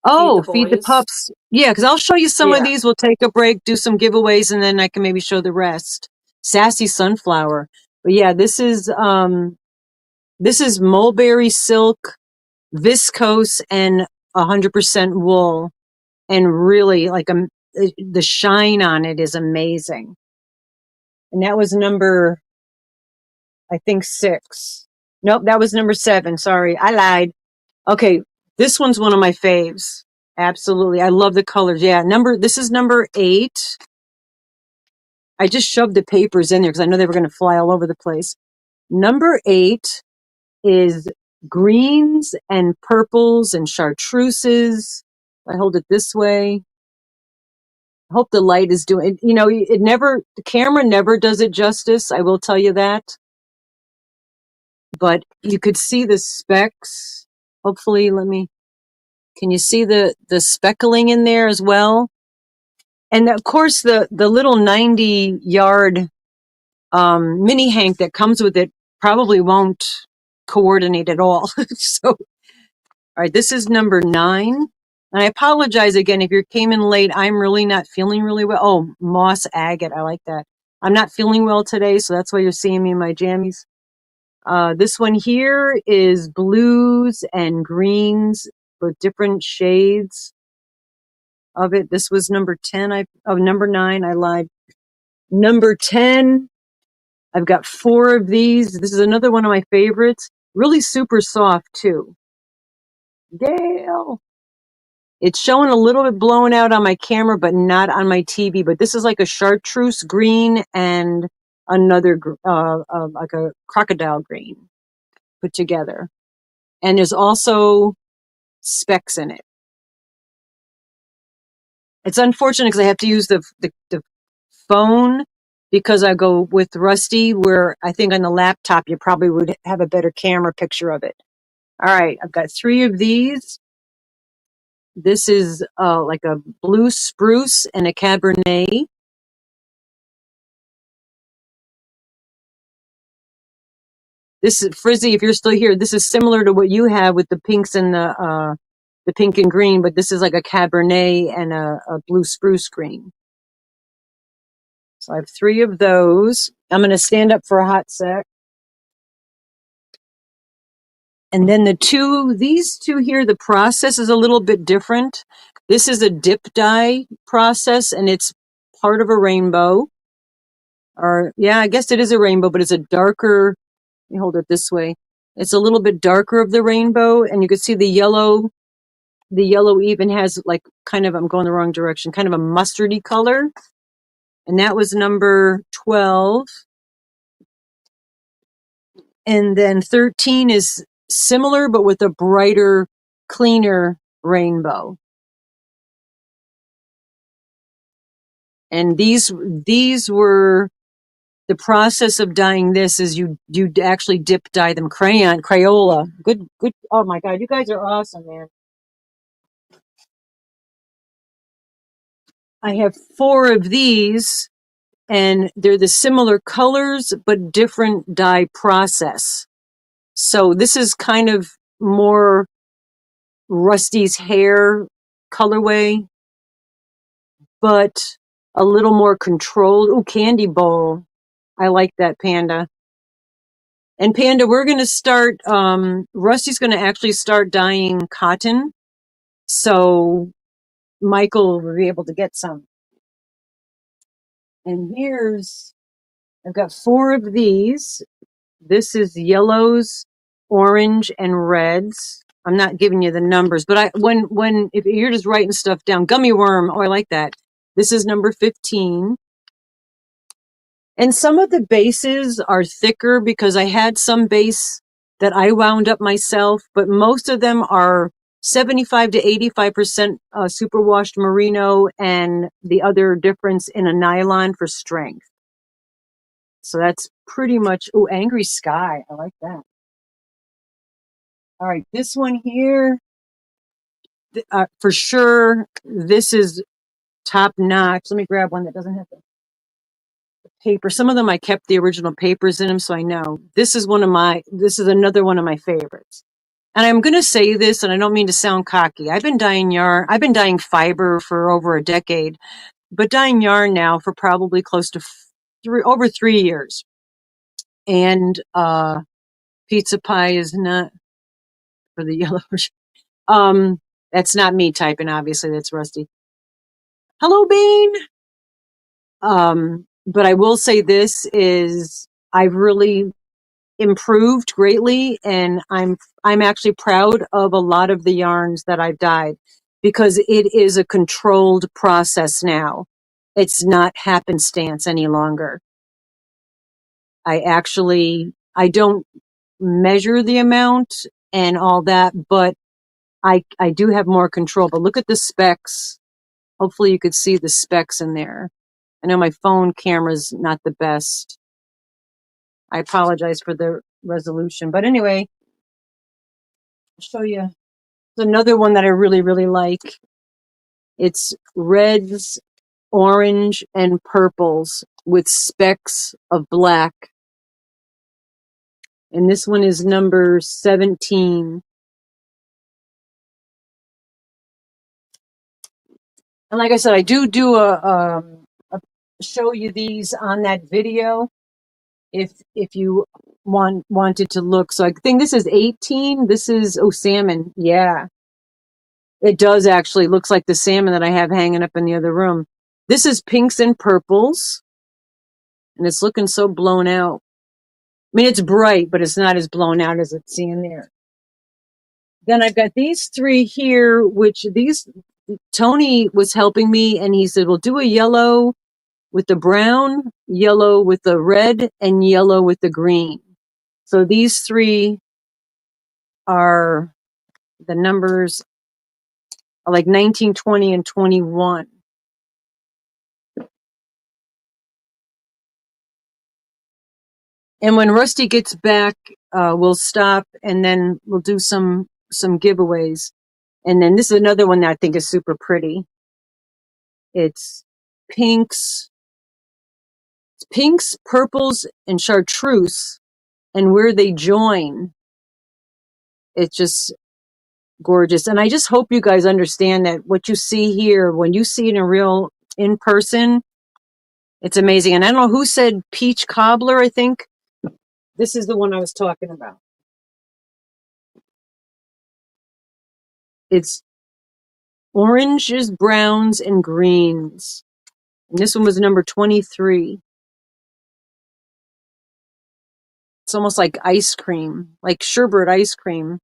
the Oh, feed the boys. pups. Yeah, because I'll show you some of Yeah. these. We'll take a break, do some giveaways, and then I can maybe show the rest. Sassy sunflower. But yeah, this is mulberry silk, viscose, and 100% wool. and really like the shine on it is amazing. And that was number, I think 6. Nope, that was number 7. Sorry, I lied. Okay, this one's one of my faves. Absolutely, I love the colors. Yeah, this is number 8. I just shoved the papers in there because I know they were going to fly all over the place. Number 8 is greens and purples and chartreuses. I hold it this way. I hope the light is doing, the camera never does it justice. I will tell you that. But you could see the specks. Hopefully, can you see the speckling in there as well? And of course, the little 90-yard mini hank that comes with it probably won't coordinate at all. So, all right, this is number 9. And I apologize again if you came in late. I'm really not feeling really well. Oh, moss agate. I like that. I'm not feeling well today, so that's why you're seeing me in my jammies. This one here is blues and greens with different shades of it. This was number 10. Number 9. I lied. Number 10. I've got 4 of these. This is another one of my favorites. Really super soft too. Dale. It's showing a little bit blown out on my camera, but not on my TV. But this is like a chartreuse green and another, like a crocodile green put together. And there's also specks in it. It's unfortunate because I have to use the phone because I go with Rusty, where I think on the laptop you probably would have a better camera picture of it. All right, I've got 3 of these. This is like a blue spruce and a Cabernet. This is Frizzy. If you're still here, this is similar to what you have with the pinks and the pink and green, but this is like a Cabernet and a blue spruce green. So I have 3 of those. I'm going to stand up for a hot sec. And then these two here, the process is a little bit different. This is a dip dye process, and it's part of a rainbow. Or, yeah, I guess it is a rainbow, but it's a darker, let me hold it this way. It's a little bit darker of the rainbow, and you can see the yellow. The yellow even has like kind of, I'm going the wrong direction, kind of a mustardy color. And that was number 12. And then 13 is similar, but with a brighter, cleaner rainbow. And these were the process of dyeing. This is you actually dip dye them Crayola. Good. Oh my God, you guys are awesome, man. I have 4 of these, and they're the similar colors but different dye process. So this is kind of more Rusty's hair colorway, but a little more controlled. Ooh, candy bowl. I like that, Panda. And Panda, we're going to start, Rusty's going to actually start dyeing cotton. So Michael will be able to get some. And I've got 4 of these. This is yellows, orange, and reds. I'm not giving you the numbers, but if you're just writing stuff down, gummy worm, oh, I like that. This is number 15. And some of the bases are thicker because I had some base that I wound up myself, but most of them are 75 to 85% superwashed merino, and the other difference in a nylon for strength. So that's pretty much, oh, Angry Sky. I like that. All right, this one here, for sure, this is top notch. Let me grab one that doesn't have the paper. Some of them I kept the original papers in them, so I know. This is another one of my favorites. And I'm going to say this, and I don't mean to sound cocky. I've been dyeing yarn. I've been dyeing fiber for over a decade, but dyeing yarn now for probably close to over 3 years. And pizza pie is not for the yellow. That's not me typing, obviously. That's Rusty. Hello, Bean. But I will say this is I've really improved greatly, and I'm actually proud of a lot of the yarns that I've dyed because it is a controlled process now. It's not happenstance any longer. I don't measure the amount and all that, but I do have more control. But look at the specs. Hopefully you could see the specs in there. I know my phone camera's not the best. I apologize for the resolution. But anyway, I'll show you. There's another one that I really, really like. It's reds, orange, and purples with specks of black. And this one is number 17. And like I said, I do a show you these on that video if you wanted to look. So I think this is 18. This is salmon. Yeah. It does actually. Looks like the salmon that I have hanging up in the other room. This is pinks and purples. And it's looking so blown out. I mean, it's bright, but it's not as blown out as it's seen there. Then I've got these three here, which Tony was helping me, and he said, we'll do a yellow with the brown, yellow with the red, and yellow with the green. So these three are the numbers are like 19, 20, and 21. And when Rusty gets back, we'll stop and then we'll do some giveaways. And then this is another one that I think is super pretty. It's pinks, purples, and chartreuse. And where they join, it's just gorgeous. And I just hope you guys understand that what you see here, when you see it in person, it's amazing. And I don't know who said peach cobbler, I think. This is the one I was talking about. It's oranges, browns, and greens. And this one was number 23. It's almost like ice cream, like sherbet ice cream.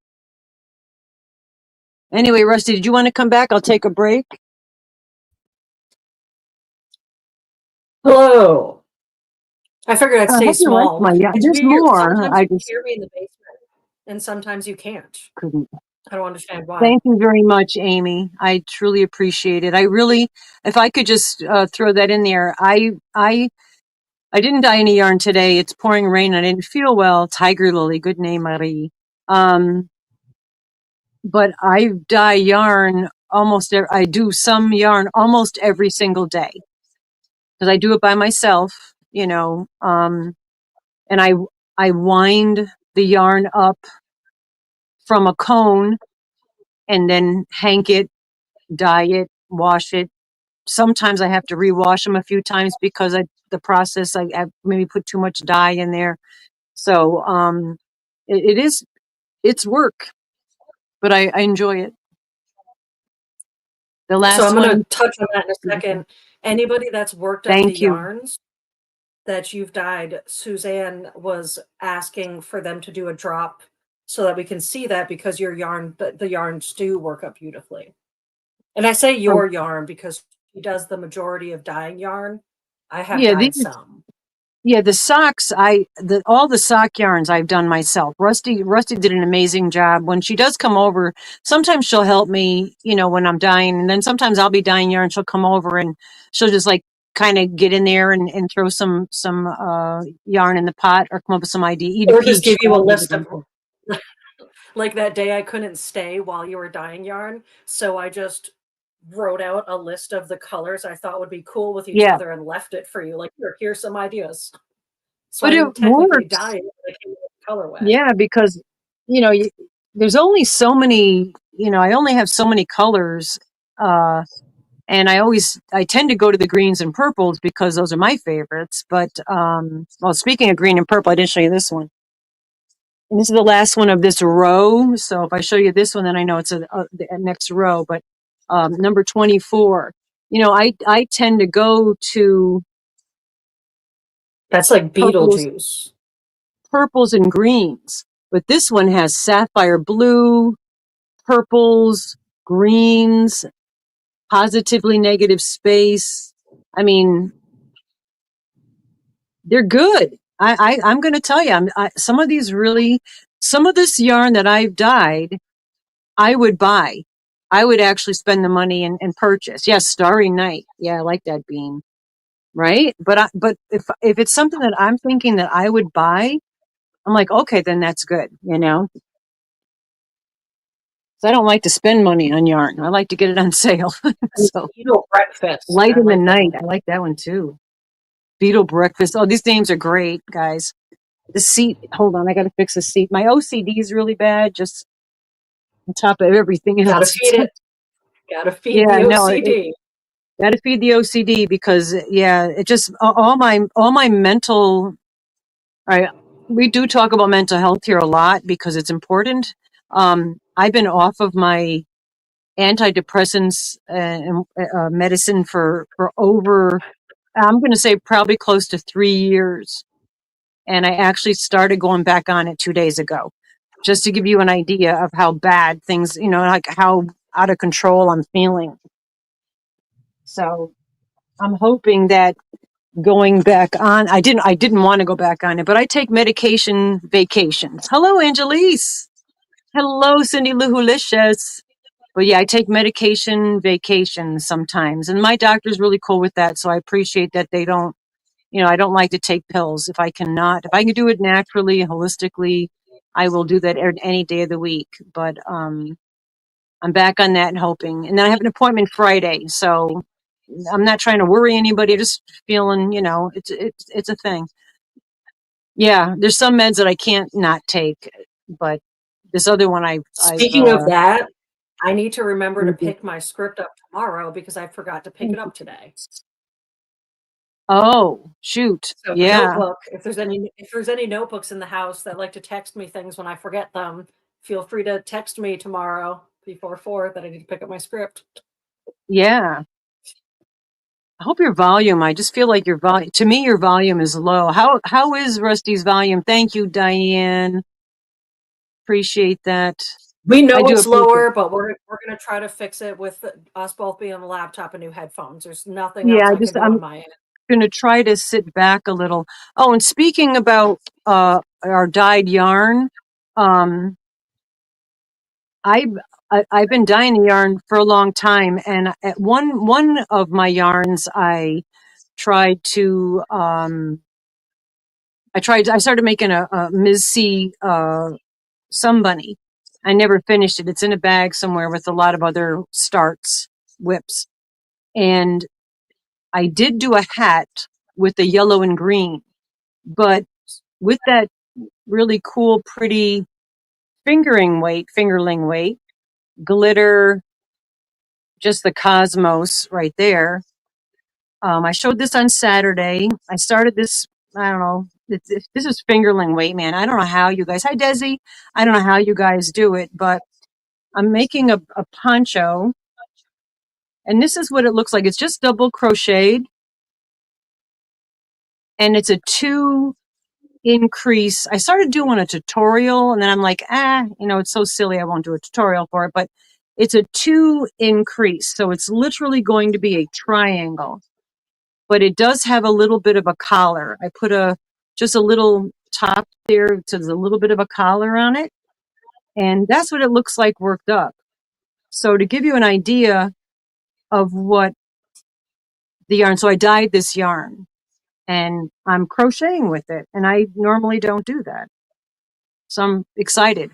Anyway, Rusty, did you want to come back? I'll take a break. Hello. I figured I'd I stay hope you like small. It's there's weird. more. Sometimes I you can just hear me in the basement, and sometimes you can't. couldn't. I don't understand why. Thank you very much, Amy. I truly appreciate it. If I could just throw that in there, I didn't dye any yarn today. It's pouring rain. I didn't feel well. Tiger Lily, good name, Marie. But I dye yarn I do some yarn almost every single day because I do it by myself, and I wind the yarn up from a cone and then hank it, dye it, wash it. Sometimes I have to rewash them a few times because the process, I maybe put too much dye in there. So it's work, but I enjoy it. The So last I'm going to one, touch on that in a second. Anybody that's worked up the thank you. yarns that you've dyed, Suzanne was asking for them to do a drop so that we can see that, because the yarns do work up beautifully. And I say your yarn because she does the majority of dyeing yarn. I have dyed some. Yeah, the socks, all the sock yarns I've done myself. Rusty did an amazing job. When she does come over, sometimes she'll help me, when I'm dyeing, and then sometimes I'll be dyeing yarn, she'll come over and she'll just like kind of get in there and throw some yarn in the pot or come up with some idea. Eat Or a just peach. give you a list of like that day I couldn't stay while you were dyeing yarn, so I just wrote out a list of the colors I thought would be cool with each Yeah, other and left it for you. Like, here's some ideas. So I but it didn't technically works. dye it, but I came up with colorway. Yeah, because there's only so many. I only have so many colors. And I tend to go to the greens and purples because those are my favorites. But, well, speaking of green and purple, I didn't show you this one. And this is the last one of this row. So if I show you this one, then I know it's the next row. But number 24. You know, I tend to go to That's like purples, Beetlejuice. purples and greens, but this one has sapphire blue, purples, greens, positively negative space. I mean, they're good. I'm going to tell you, some of these really, some of this yarn that I've dyed, I would buy. I would actually spend the money and purchase. Yes, Starry Night. Yeah, I like that bean. Right? But if it's something that I'm thinking that I would buy, I'm like, okay, then that's good, you know? So I don't like to spend money on yarn. I like to get it on sale. So Beetle Breakfast. Light I in the like that Night. one. I like that one too. Beetle Breakfast. Oh, these names are great, guys. The seat. Hold on, I got to fix the seat. My OCD is really bad. Just on top of everything Gotta else. feed it. Gotta feed Yeah, the no, OCD. got to feed the OCD because yeah, it just all my mental. Right, we do talk about mental health here a lot because it's important. I've been off of my antidepressants and medicine for over, I'm going to say probably close to 3 years. And I actually started going back on it 2 days ago, just to give you an idea of how bad things, you know, like how out of control I'm feeling. So I'm hoping that going back on, I didn't want to go back on it, but I take medication vacations. Hello, Angelise. Hello, Cindy Lou Who-licious. But yeah, I take medication vacations sometimes, and my doctor's really cool with that. So I appreciate that they don't, you know, I don't like to take pills if I cannot. If I can do it naturally, holistically, I will do that any day of the week. But I'm back on that and hoping. And then I have an appointment Friday, so I'm not trying to worry anybody. I'm just feeling, you know, it's a thing. Yeah, there's some meds that I can't not take, but this other one I've Speaking of that, I need to remember to pick my script up tomorrow because I forgot to pick it up today. Oh, shoot. So the Yeah. notebook, if there's any notebooks in the house that like to text me things when I forget them, feel free to text me tomorrow before 4 that I need to pick up my script. Yeah. I hope your volume, I just feel like your volume, to me, your volume is low. How is Rusty's volume? Thank you, Diane. Appreciate that. We I know do it's appreciate it. lower, but we're gonna try to fix it with us both being on the laptop and new headphones. There's nothing Yeah, else I can do I'm on my end. going to try to sit back a little. Oh, and speaking about our dyed yarn, um, I've I've been dyeing yarn for a long time, and at one of my yarns, tried to I started making a Ms. C some bunny. I never finished it. It's in a bag somewhere with a lot of other starts, whips, and I did do a hat with the yellow and green, but with that really cool, pretty fingerling weight, glitter, just the cosmos right there. I showed this on Saturday. I started this, I don't know, this is fingerling weight, man. I don't know how you guys, hi Desi. I don't know how you guys do it, but I'm making a poncho, and this is what it looks like. It's just double crocheted, and it's a 2 increase. I started doing a tutorial, and then I'm like, you know, it's so silly. I won't do a tutorial for it, but it's a 2 increase. So it's literally going to be a triangle, but it does have a little bit of a collar. I put just a little top there. So there's a little bit of a collar on it. And that's what it looks like worked up. So to give you an idea of what the yarn, so I dyed this yarn and I'm crocheting with it. And I normally don't do that. So I'm excited.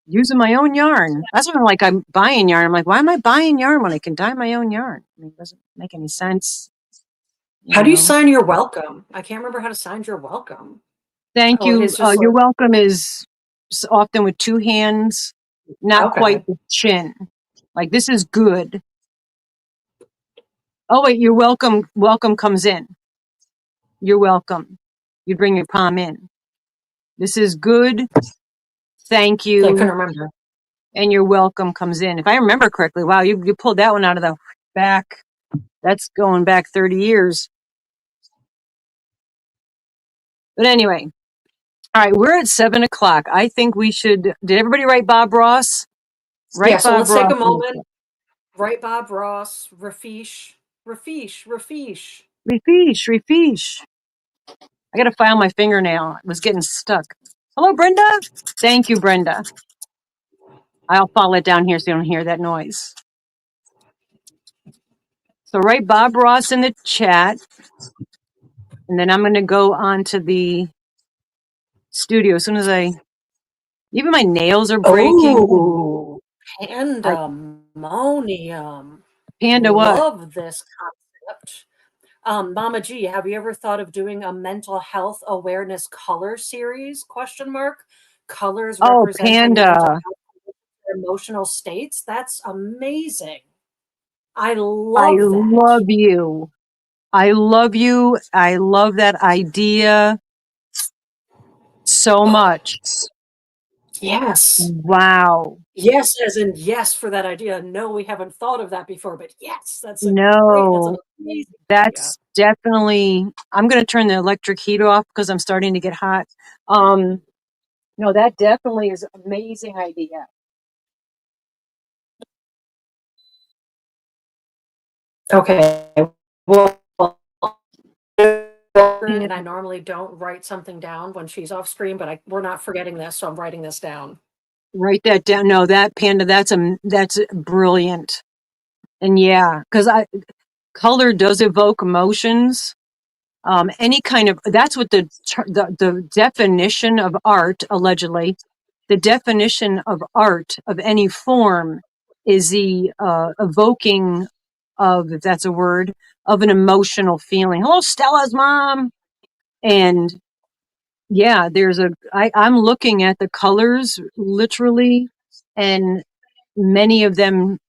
Using my own yarn. That's when I'm buying yarn. I'm like, why am I buying yarn when I can dye my own yarn? I mean, it doesn't make any sense. You How do you know. sign your welcome? I can't remember how to sign your welcome. Thank Oh, it you. is just Your like, welcome is often with 2 hands, not quite okay. the chin. Like this is good. Oh wait, your welcome comes in. You're welcome. You bring your palm in. This is good. Thank I you. couldn't remember. and your welcome comes in. If I remember correctly, wow, you pulled that one out of the back. That's going back 30 years. But anyway, all right, we're at 7 o'clock. I think we should. Did everybody write Bob Ross? Yeah, Write so Bob let's take Ross. a moment. Write Bob Ross, Rafish, Rafish, Rafish. Refiche. I got to file my fingernail. It was getting stuck. Hello, Brenda. Thank you, Brenda. I'll follow it down here so you don't hear that noise. So write Bob Ross in the chat. And then I'm going to go on to the studio as soon as even my nails are breaking. Oh, pandemonium. Panda what? Love this concept. Mama G, have you ever thought of doing a mental health awareness color series? Question mark. Colors Oh, representing mental Panda. health emotional states. That's amazing. I I love that. love you. I love you. I love that idea so much. Yes. Wow. Yes, as in yes for that idea. No, we haven't thought of that before, but yes, that's an No, amazing idea. that's definitely, I'm going to turn the electric heater off because I'm starting to get hot. No, that definitely is an amazing idea. Okay. Well, Yeah. and I normally don't write something down when she's off screen, but we're not forgetting this, so I'm writing this down. Write that down. No, that Panda, that's brilliant. And yeah, because color does evoke emotions. Any kind of, that's what the definition of art, allegedly, the definition of art of any form is the evoking of, if that's a word, of an emotional feeling. Hello, Stella's mom. And yeah, I'm looking at the colors literally, and many of them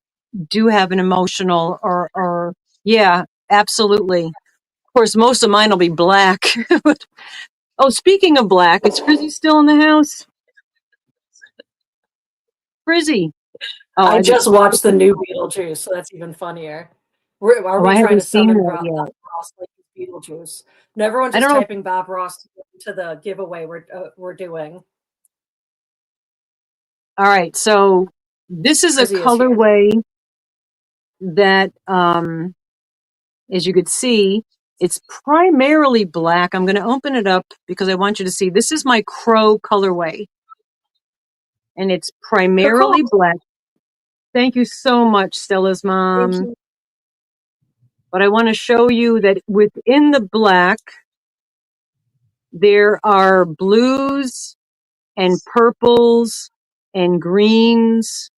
do have an emotional or yeah, absolutely. Of course, most of mine will be black. Oh, speaking of black, is Frizzy still in the house? Frizzy. Oh, I just watched the new Beetlejuice, so that's even funnier. Are oh, we I trying haven't to seen summon that Bob yet. Ross like Beetlejuice? No, everyone's I just don't know. typing Bob Ross to the giveaway we're doing. All right, so this is a Frizzy is here. colorway that, as you could see, it's primarily black. I'm going to open it up because I want you to see. This is my crow colorway, and it's Oh, cool. primarily black. Thank you so much, Stella's Thank mom. you. But I want to show you that within the black, there are blues and purples and greens,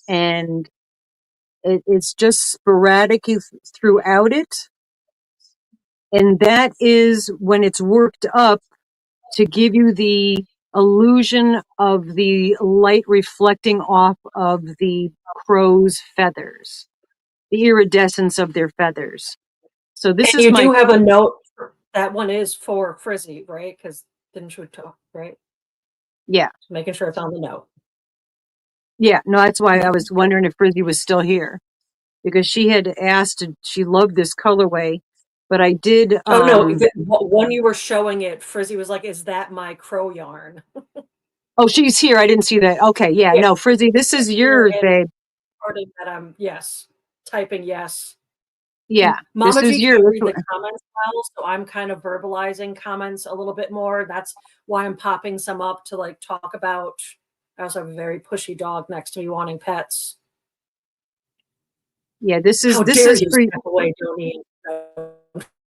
and it's just sporadic throughout it. And that is when it's worked up to give you the illusion of the light reflecting off of the crow's feathers, the iridescence of their feathers. So this And is you my, do have a note. That one is for Frizzy, right? Because didn't you talk, right? yeah. Just making sure it's on the note. Yeah, no, that's why I Okay. was wondering if Frizzy was still here, because she had asked, she loved this colorway, but I did, Oh no, when you were showing it, Frizzy was like, "Is that my crow yarn?" oh, she's here. I didn't see that. Okay, yeah, Yeah, no, Frizzy, this is here yours, and babe. recording that I'm yes, typing yes. Yeah, this Mama is G can't yours. read the comments well, so I'm kind of verbalizing comments a little bit more. That's why I'm popping some up to like talk about. I also have a very pushy dog next to me wanting pets. Yeah, How this dare is you for step away, Donnie? No,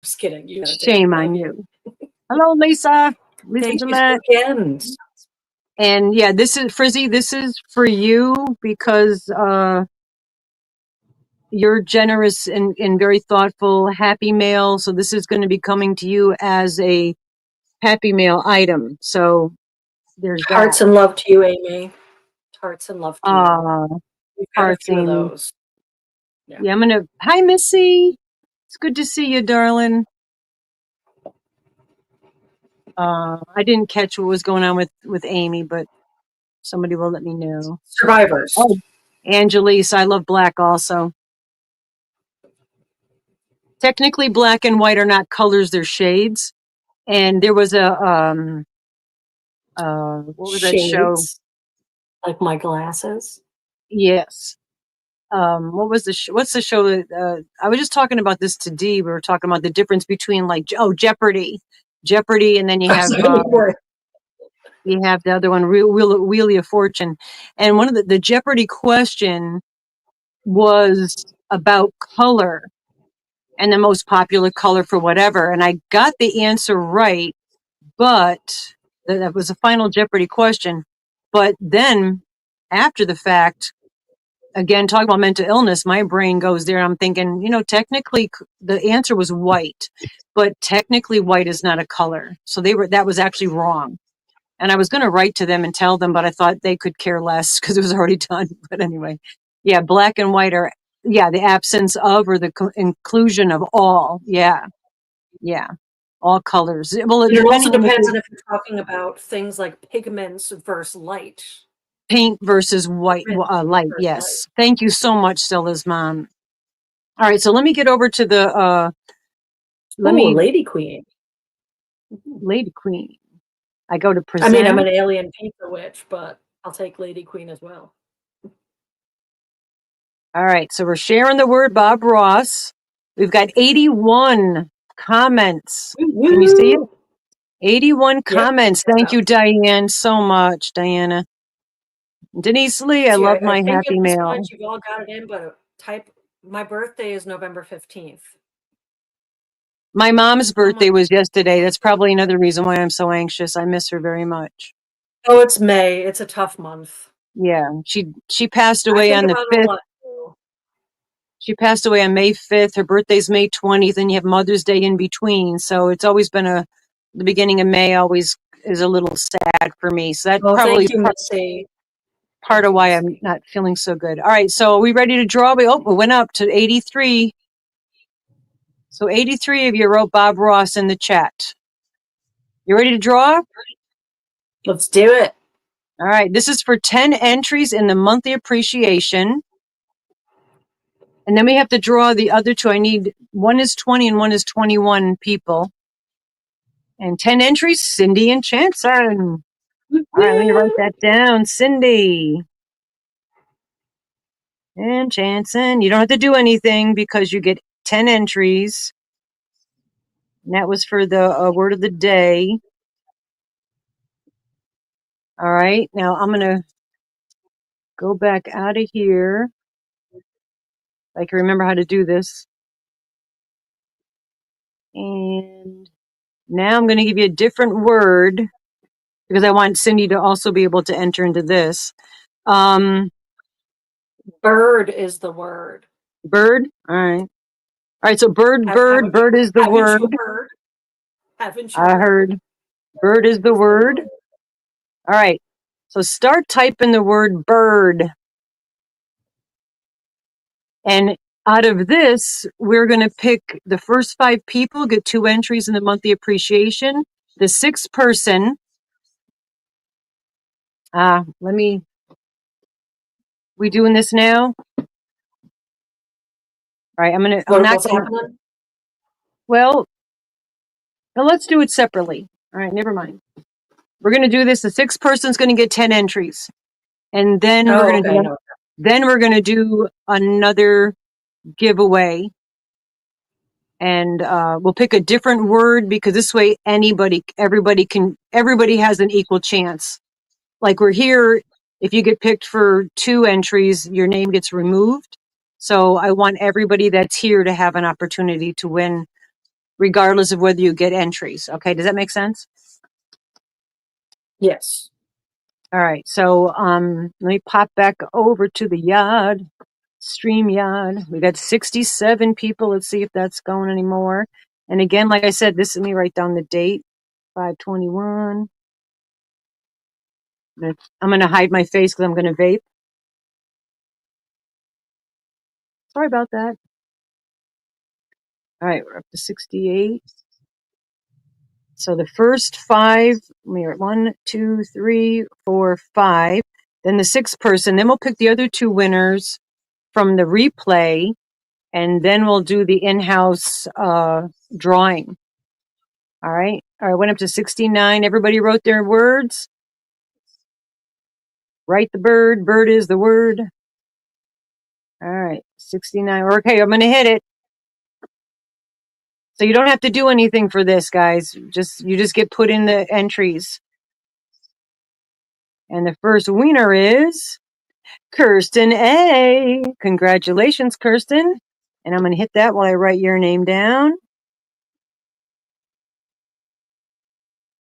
just kidding. You got it, babe. shame on Love you. you. Hello, Lisa. Lisa Thank you Gillette. again. And yeah, this is Frizzy. This is for you because you're generous and very thoughtful, happy mail. So this is going to be coming to you as a happy mail item. So there's that. Hearts and love to you, Amy. Hearts and love to you. We've got a few of Parsing. those. Yeah. Yeah, hi, Missy. It's good to see you, darling. I didn't catch what was going on with Amy, but Somebody will let me know. Survivors. Oh, Angelise, I love black also. Technically, black and white are not colors; they're shades. And there was a what was that show? Shades. Like my glasses. Yes. What was the what's the show that I was just talking about this to Dee. We were talking about the difference between like Jeopardy, and then you have the other one, Wheel of Fortune. And one of the Jeopardy question was about color and the most popular color for whatever. And I got the answer right, but that was a final Jeopardy question. But then after the fact, again, talking about mental illness, my brain goes there. I'm thinking, technically the answer was white, but technically white is not a color. So that was actually wrong. And I was going to write to them and tell them, but I thought they could care less because it was already done. But anyway, yeah, black and white are, the absence of or the inclusion of all. Yeah. Yeah. All colors. Well, And it also depending on if depends you're on if you're talking about things like pigments versus light. paint versus white, Print light. versus light. Yes. Thank you so much, Stella's mom. All right. So let me get over to the, Lady Queen. Lady Queen. I go to I mean, I'm present. an alien pizza witch, but I'll take Lady Queen as well. All right. So we're sharing the word Bob Ross. We've got 81 comments. Can you see it? 81 Yep. comments. Thank you, Diane, so much, Diana. Denise Lee, I See, love I my think at happy this point mail. you've all got it in, but my birthday is November 15th. My mom's Oh, birthday was yesterday. That's probably another reason why I'm so anxious. I miss her very much. Oh, it's May. It's a tough month. Yeah, she passed I away think on the about it a 5th. lot too. She passed away on May 5th. Her birthday's May 20th, and you have Mother's Day in between. So it's always been the beginning of May always is a little sad for me. So that Oh, probably thank you, Missy. part Thank of you, why I'm Missy. not feeling so good. All right, so are we ready to draw? We went up to 83. So 83 of you wrote Bob Ross in the chat. You ready to draw? Let's do it. All right, this is for 10 entries in the monthly appreciation. And then we have to draw the other two. One is 20 and one is 21 people. And 10 entries, Cindy and Chanson. All right, let me write that down. Cindy and Chanson. You don't have to do anything because you get 10 entries. And that was for the word of the day. All right, now I'm going to go back out of here. I can remember how to do this. And now I'm going to give you a different word because I want Cindy to also be able to enter into this. Bird is the word. Bird. All right. All right. So bird is the Haven't word. you heard? Haven't you I heard? heard bird is the word. All right. So start typing the word bird. And out of this, we're going to pick the first 5 people, get 2 entries in the monthly appreciation. The 6th person, we doing this now? All right. What's happening? Well, let's do it separately. All right. Never mind. We're going to do this. The 6th person's going to get 10 entries. And then we're going to do, another giveaway. And we'll pick a different word because this way everybody has an equal chance. Like we're here, if you get picked for 2 entries, your name gets removed. So I want everybody that's here to have an opportunity to win, regardless of whether you get entries. Okay, does that make sense? Yes. All right, so let me pop back over to the yard. StreamYard. We got 67 people. Let's see if that's going anymore. And again, like I said, let me write down the date. 5/21. I'm going to hide my face because I'm going to vape. Sorry about that. All right, we're up to 68. So the first 5, we are 1, 2, 3, 4, 5. then the 6th person, then we'll pick the other 2 winners from the replay, and then we'll do the in-house drawing. All right. All right. Went up to 69. Everybody wrote their words. Write the bird. Bird is the word. All right. 69. Okay. I'm going to hit it. So you don't have to do anything for this, guys. You just get put in the entries. And the first winner is Kirsten A. Congratulations, Kirsten. And I'm going to hit that while I write your name down.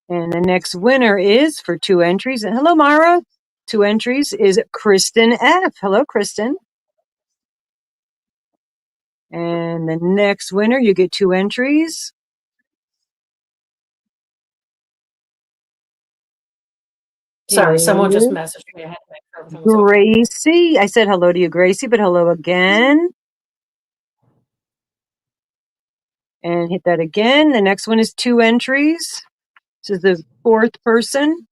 And the next winner is for 2 entries. And hello, Mara. 2 entries is Kristen F. Hello, Kristen. And the next winner, you get 2 entries. Sorry, someone just messaged me. I had to make sure everything was okay. Gracie. I said hello to you, Gracie, but hello again. And hit that again. The next one is 2 entries. This is the 4th person.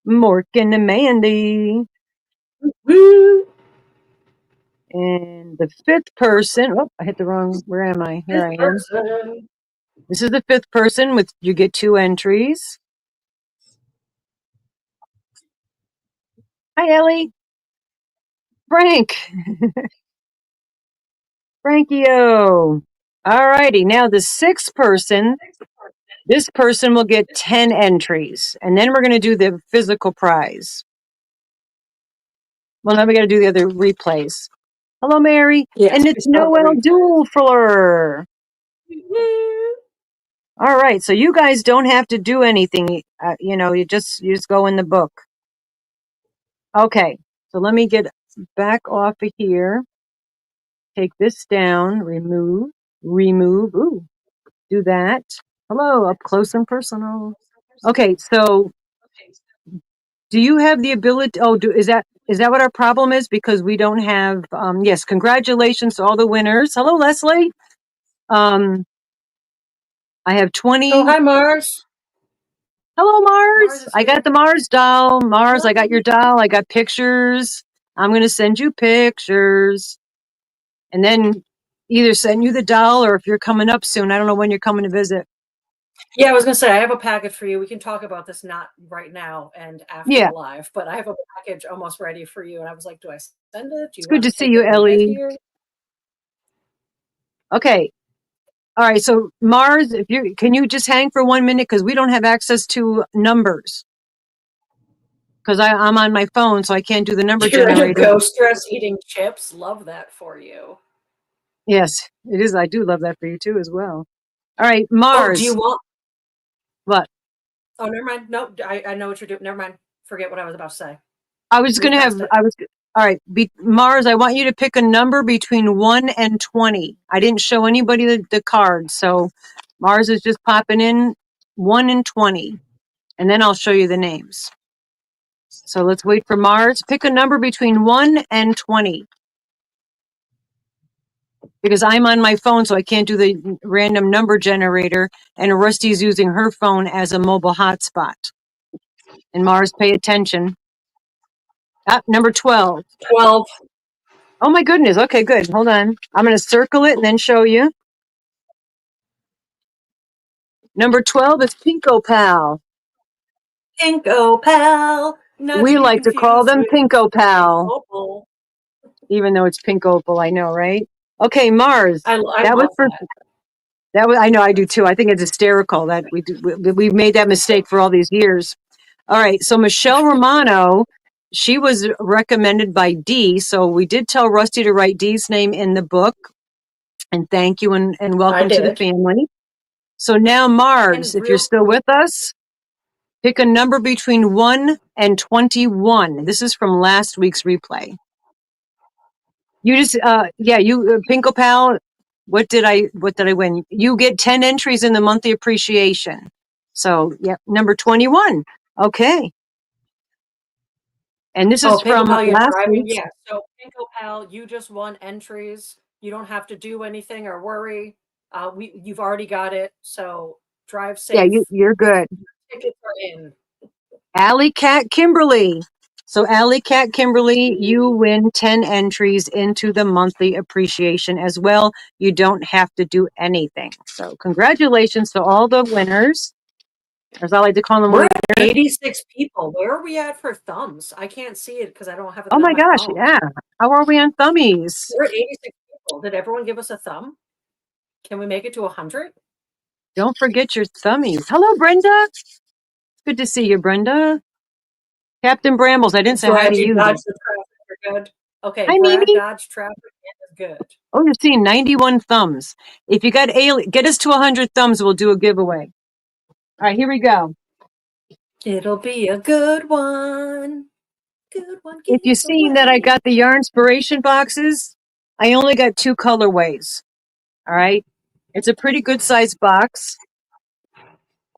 Morgan and Mandy. Woo! And the 5th person. Oh, I hit the wrong. Where am I? Here I am. This is the 5th person with you get 2 entries. Hi, Ellie. Frank. Frankio. All righty. Now the 6th person. This person will get 10 entries. And then we're going to do the physical prize. Well, now we got to do the other replays. Hello, Mary. Yes, and it's Noel Doolfler. All right. So you guys don't have to do anything. You just go in the book. Okay. So let me get back off of here. Take this down. Remove. Ooh, do that. Hello, up close and personal. Okay. So do you have the ability? Oh, is that what our problem is? Because we don't have. Yes. Congratulations to all the winners. Hello, Leslie. I have 20. Oh, hi, Mars. Hello, Mars. I got here. the Mars doll. Mars, I got your doll. I got pictures. I'm going to send you pictures. And then either send you the doll, or if you're coming up soon, I don't know when you're coming to visit. Yeah, I was going to say, I have a packet for you. We can talk about this not right now and after the live, but I have a package almost ready for you. And I was like, do I send it? Do you It's good to see you, when you get Ellie. here? Okay. All right. So Mars, can you just hang for 1 minute? Because we don't have access to numbers. Because I'm on my phone, so I can't do the number generator. You're in a ghost dress eating chips. Love that for you. Yes, it is. I do love that for you too, as well. All right, Mars. Oh, do you want what? Oh, never mind. No, I know what you're doing. Never mind. Forget what I was about to say. I was going to have. All right, Mars. I want you to pick a number between 1 and 20. I didn't show anybody the card, so Mars is just popping in 1 and 20, and then I'll show you the names. So let's wait for Mars. Pick a number between 1 and 20. Because I'm on my phone, so I can't do the random number generator, and Rusty's using her phone as a mobile hotspot. And Mars, pay attention. Number 12. 12. Oh my goodness. Okay, good. Hold on. I'm going to circle it and then show you. Number 12 is Pinko Pal. Pinko Pal. We like to call them Pinko Pal. Opal. Even though it's pink opal, I know, right? Okay, Mars. I that love was for that was. I know, I do too. I think it's hysterical that we've made that mistake for all these years. All right, so Michelle Romano, she was recommended by Dee, so we did tell Rusty to write Dee's name in the book. And thank you and welcome to the family. So now, Mars, if you're still with us, pick a number between 1 and 21. This is from last week's replay. You just, Pinko Pal, what did I win? You get 10 entries in the monthly appreciation. So, yeah, number 21. Okay. And this is from last week. Yeah, so Pinko Pal, you just won entries. You don't have to do anything or worry. You've already got it. So drive safe. Yeah, you're good. tickets are in. Alley Cat Kimberly. So Alley Cat Kimberly, you win 10 entries into the monthly appreciation as well. You don't have to do anything. So congratulations to all the winners. As I like to call them. We're at 86 people. Where are we at for thumbs? I can't see it because I don't have it Oh on my my gosh, phone. yeah. How are we on thummies? We're at 86 people. Did everyone give us a thumb? Can we make it to 100? Don't forget your thummies. Hello, Brenda. Good to see you, Brenda. Captain Brambles, I didn't say hi Brad, to you you. dodged the traffic. You're good. Okay, Hi, Brad Mimi. dodged traffic and is good. Oh, you're seeing 91 thumbs. If you got get us to 100 thumbs, we'll do a giveaway. All right, here we go. It'll be a good one. Good one. If you've seen that I got the Yarnspiration boxes, I only got 2 colorways. All right. It's a pretty good size box.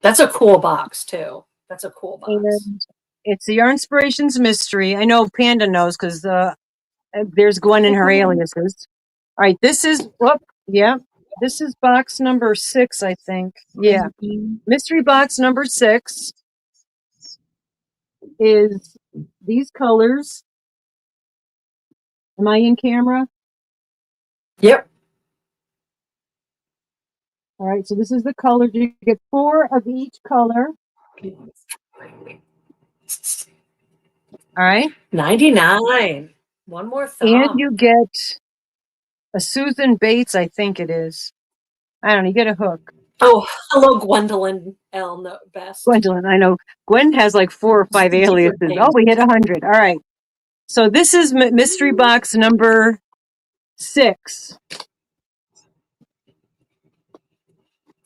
That's a cool box, too. That's a cool box. And it's the Yarnspirations My-stry. I know Panda knows because there's Gwen and her aliases. All right. This is, yeah. This is box number 6, I think. Yeah. Mystery box number 6 is these colors. Am I in camera? Yep. All right, so this is the colors. You get 4 of each color. All right. 99. One more thumb. And you get a Susan Bates, I think it is. I don't know, you get a hook. Oh, hello, Gwendolyn L. No, best. Gwendolyn, I know. Gwen has like 4 or 5 aliases. Oh, we hit 100. All right. So this is mystery box number 6.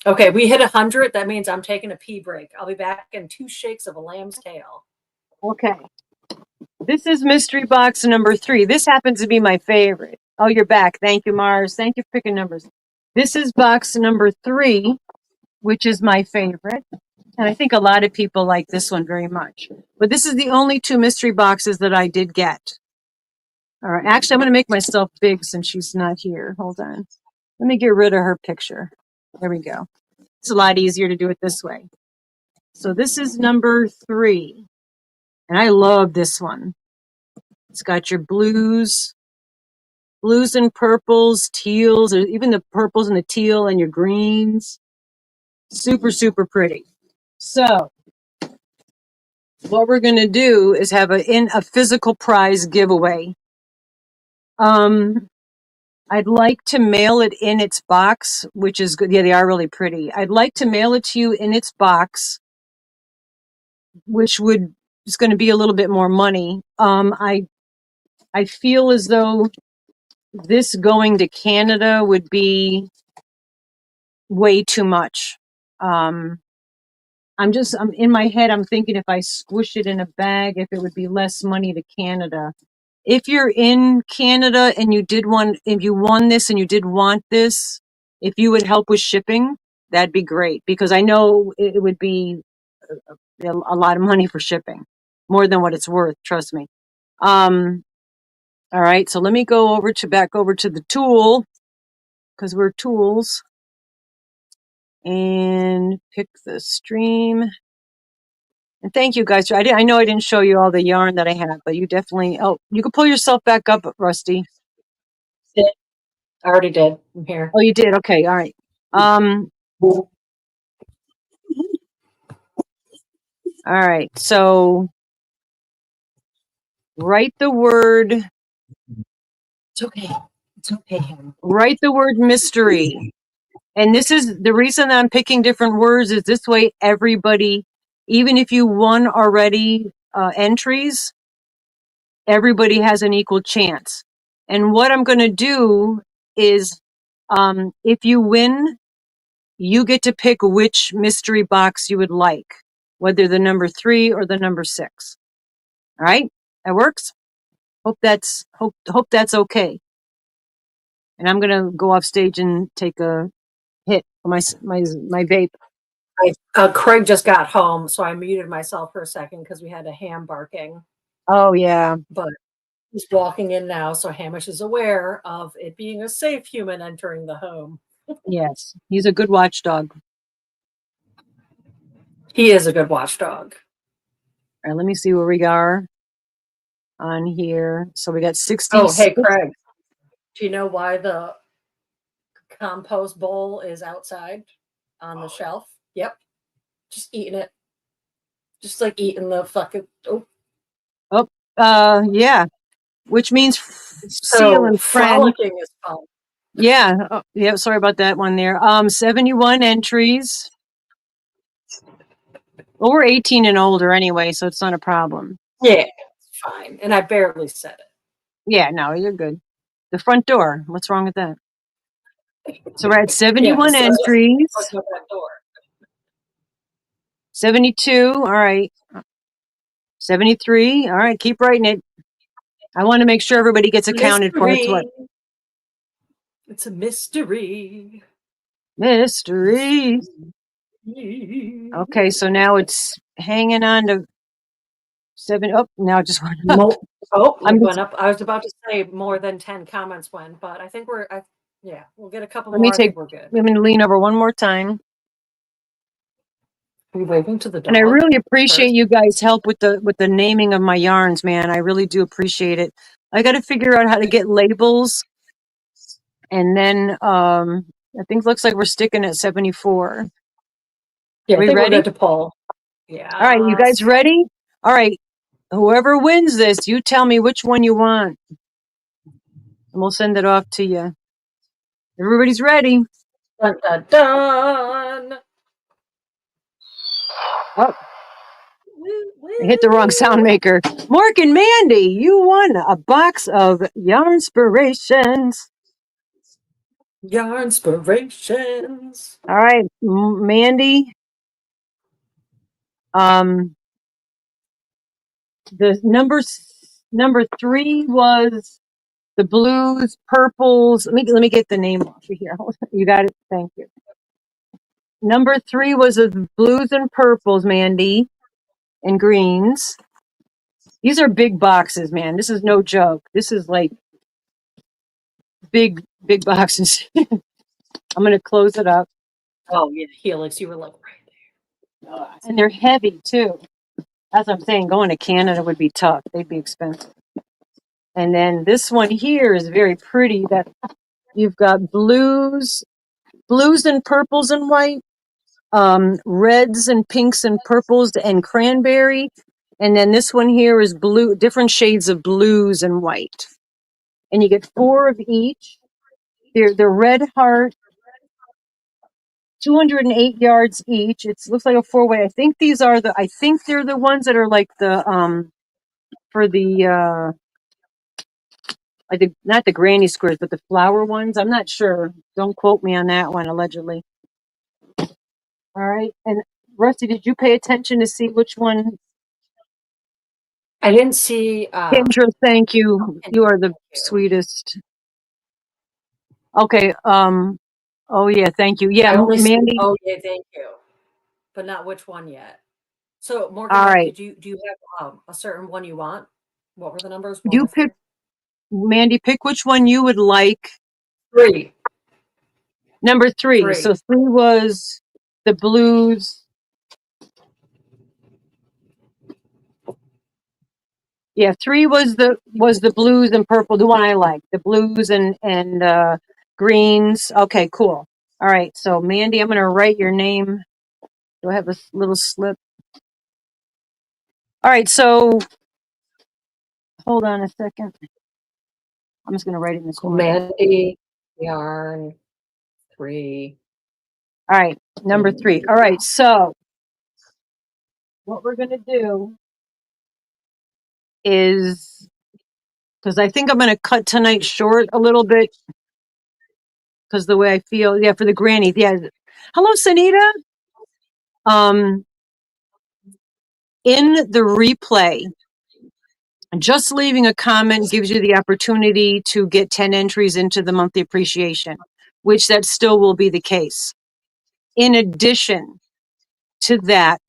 Okay, we hit 100. That means I'm taking a pee break. I'll be back in 2 shakes of a lamb's tail. Okay. This is mystery box number 3. This happens to be my favorite. Oh, you're back. Thank you, Mars. Thank you for picking numbers. This is box number 3, which is my favorite. And I think a lot of people like this one very much. But this is the only 2 mystery boxes that I did get. All right. Actually, I'm going to make myself big since she's not here. Hold on. Let me get rid of her picture. There we go. It's a lot easier to do it this way. So this is number 3. And I love this one. It's got your blues and purples, teals, or even the purples and the teal and your greens. Super, super pretty. So what we're going to do is have a physical prize giveaway. I'd like to mail it in its box, which is good. Yeah, they are really pretty. I'd like to mail it to you in its box, which is going to be a little bit more money. I feel as though this going to Canada would be way too much. I'm in my head, I'm thinking if I squish it in a bag, if it would be less money to Canada. If you're in Canada and if you won this and you did want this, if you would help with shipping, that'd be great, because I know it would be a lot of money for shipping, more than what it's worth. Trust me. All right. So let me go back over to the tool, because we're tools, and pick the stream. And thank you guys. I know I didn't show you all the yarn that I have, but you definitely, you can pull yourself back up, Rusty. I already did. I'm here. Oh, you did? Okay. All right. All right. So write the word. It's okay. It's okay. Write the word mystery. And this is the reason that I'm picking different words, is this way everybody, even if you won already entries, everybody has an equal chance. And what I'm going to do is, if you win, you get to pick which mystery box you would like, whether the number 3 or the number 6. All right, that works. Hope that's okay. And I'm gonna go off stage and take a hit for my vape. Craig just got home, so I muted myself for a second because we had a ham barking. Oh yeah, but he's walking in now, so Hamish is aware of it being a safe human entering the home. Yes, he's a good watchdog. He is a good watchdog. All right, let me see where we are on here. So we got Oh, 66. hey, Craig, do you know why the compost bowl is outside on the shelf? Yep. Just eating it. Just like eating the fucking. Oh. Oh, yeah, which means seal So and friend. frolicking is fun. Yeah. Oh, yeah. Sorry about that one there. 71 entries. Well, we're 18 and older anyway, so it's not a problem. Yeah, it's fine. And I barely said it. Yeah, no, you're good. The front door. What's wrong with that? So we're at Yeah, 71 so that's entries. what's about that door. 72. All right. 73. All right. Keep writing it. I want to make sure everybody gets accounted for. It's what? Mystery. It's a mystery. Mystery. Okay, so now it's hanging on to 7. Oh, now it just went up. Oh, I'm it just, went up. I was about to say more than 10 comments went, but I think yeah, we'll get a couple let me more. I think take, we're good. I'm going to lean over one more time. Are we waving to the dog? And I really appreciate first? you guys' help with the naming of my yarns, man. I really do appreciate it. I got to figure out how to get labels. And then I think looks like we're sticking at 74. Yeah, Are I we think we're ready? good to pull. All right, you guys Yes. ready? All right. Whoever wins this, you tell me which one you want. And we'll send it off to you. Everybody's ready. Dun, dun, dun. Oh, I hit the wrong sound maker. Mark and Mandy, you won a box of Yarnspirations. Yarnspirations. All right, Mandy. The number 3 was the blues, purples. Let me get the name off of here. You got it. Thank you. Number 3 was the blues and purples, Mandy, and greens. These are big boxes, man. This is no joke. This is like big boxes. I'm going to close it up. Oh, yeah, Helix, you were like right there. And they're heavy too. As I'm saying, going to Canada would be tough. They'd be expensive. And then this one here is very pretty. That you've got blues and purples and white, reds and pinks and purples and cranberry. And then this one here is blue, different shades of blues and white. And you get 4 of each. They're red heart, 208 yards each. It looks like a 4-way. I think they're the ones that are like the for the I think not the granny squares, but the flower ones. I'm not sure. Don't quote me on that one, allegedly. All right. And Rusty, did you pay attention to see which one? I didn't see. Kendra, thank you. You are the sweetest. Okay. Oh yeah, thank you. Yeah, I only see. Mandy. Oh, yeah, thank you. But not which one yet. So, Morgan, All Mike, right. do you have a certain one you want? What were the numbers? 1 You to 3? pick, Mandy. Pick which one you would like. 3. Number 3. 3. So 3 was the blues. Yeah, 3 was the blues and purple, the one I like. The blues and greens. Okay, cool. All right. So Mandy, I'm gonna write your name. Do I have a little slip? All right, so hold on a second. I'm just gonna write it in the corner. Mandy, yarn, 3. All right, number 3. All right, so what we're gonna do is, because I think I'm gonna cut tonight short a little bit, because the way I feel, yeah, for the granny, yeah. Hello, Sanita. In the replay, just leaving a comment gives you the opportunity to get 10 entries into the monthly appreciation, which that still will be the case. In addition to that,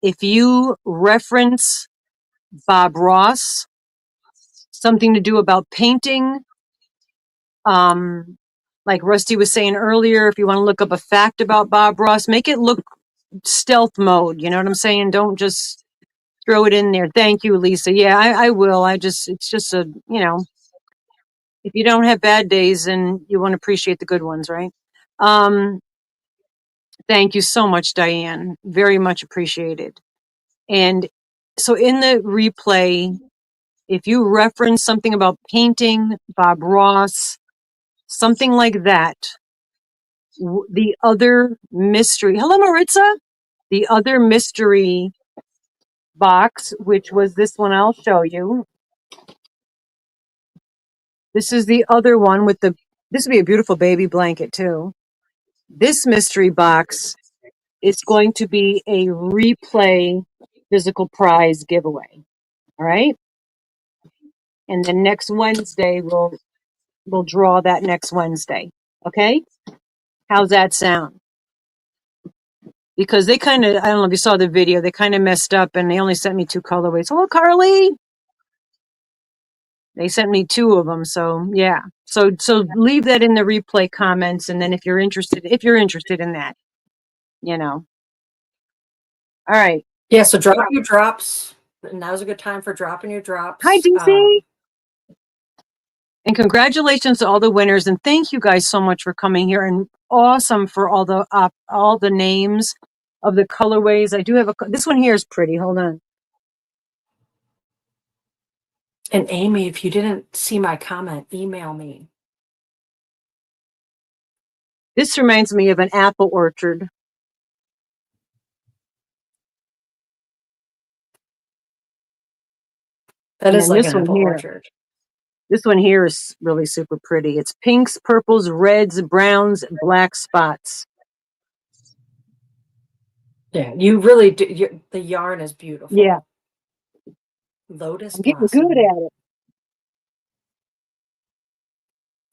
if you reference Bob Ross, something to do about painting, like Rusty was saying earlier, if you want to look up a fact about Bob Ross, make it look stealth mode. You know what I'm saying? Don't just throw it in there. Thank you, Lisa. Yeah, I will. It's just a, if you don't have bad days, then you want to appreciate the good ones, right? Thank you so much, Diane. Very much appreciated. And so in the replay, if you reference something about painting, Bob Ross, something like that, the other mystery, hello, Maritza, the other mystery box, which was this one, I'll show you. This is the other one with this would be a beautiful baby blanket too. This mystery box is going to be a replay physical prize giveaway. All right. And then next Wednesday, we'll draw that next Wednesday. Okay. How's that sound? Because they kind of, I don't know if you saw the video, they kind of messed up and they only sent me 2 colorways. Hello, Carly. They sent me 2 of them. So yeah. So leave that in the replay comments. And then if you're interested in that, All right. Yeah, so drop your drops. Now's a good time for dropping your Hi, drops. DC. And congratulations to all the winners. And thank you guys so much for coming here. And awesome for all the names of the colorways. I do have this one here is pretty. Hold on. And Amy, if you didn't see my comment, email me. This reminds me of an apple orchard. That is like an apple orchard. This one here is really super pretty. It's pinks, purples, reds, browns, black spots. Yeah, you really do. The yarn is beautiful. Yeah. Lotus I'm getting blossom. good at it.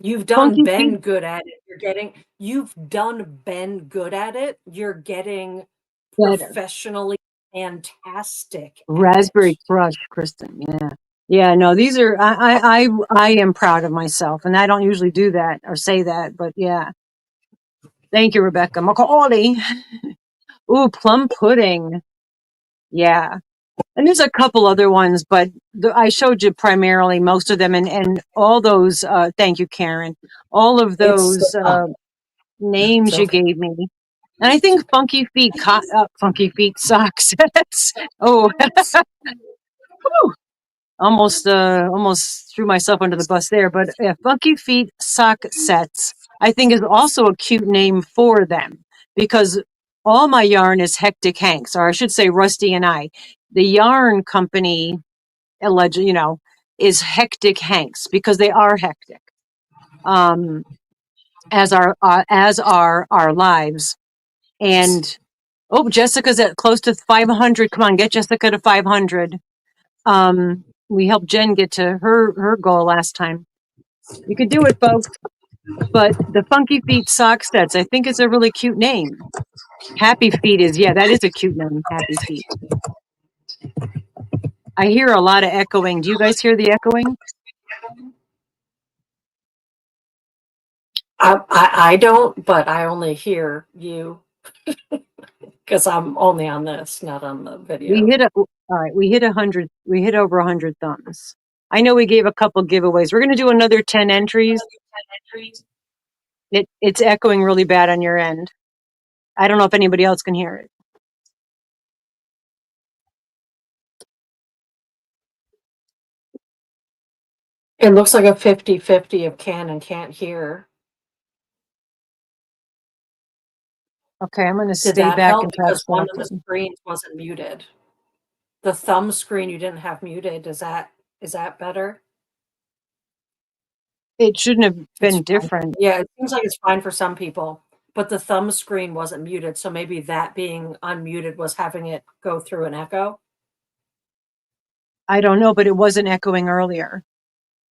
You've done been good at it. You've done been good at it. You're getting professionally fantastic. Raspberry Crush, Kristen. Yeah. Yeah, no, these are, I am proud of myself, and I don't usually do that or say that, but yeah. Thank you, Rebecca. Macaulay. Ooh, plum pudding. Yeah. And there's a couple other ones, but I showed you primarily most of them, and all those, thank you, Karen, all of those names you gave me. And I think Funky Feet sock sets. Oh, almost threw myself under the bus there. But Funky Feet sock sets, I think, is also a cute name for them because all my yarn is Hectic Hanks, or I should say Rusty and I. The yarn company, is Hectic Hanks because they are hectic, as are our lives. And Jessica's at close to 500. Come on, get Jessica to 500. We helped Jen get to her goal last time. You could do it, folks. But the Funky Feet sock sets, I think, is a really cute name. Happy Feet that is a cute name. Happy Feet. I hear a lot of echoing. Do you guys hear the echoing? I don't, but I only hear you because I'm only on this, not on the video. We hit 100. We hit over 100 thumbs. I know we gave a couple giveaways. We're going to do another 10 entries. It's echoing really bad on your end. I don't know if anybody else can hear it. It looks like a 50-50 of can and can't hear. Okay, I'm going to stay back help and because one of the screens wasn't muted. The thumb screen you didn't have muted. Is that better? It shouldn't have been different. Yeah, it seems like it's fine for some people, but the thumb screen wasn't muted, so maybe that being unmuted was having it go through an echo. I don't know, but it wasn't echoing earlier.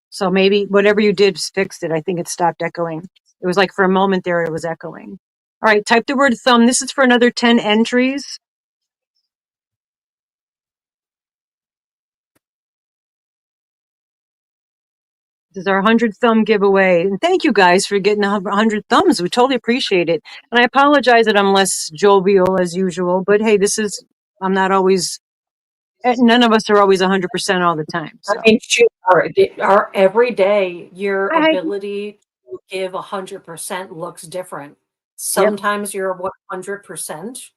So maybe whatever you did fixed it. I think it stopped echoing. It was like for a moment there, it was echoing. All right, type the word thumb. This is for another 10 entries. This is our 100 thumb giveaway. And thank you guys for getting 100 thumbs. We totally appreciate it. And I apologize that I'm less jovial as usual, but hey, I'm not always, none of us are always 100% all the time. I So mean, shoot, our every day, your I, ability to give 100% looks different. yep, Sometimes your 100%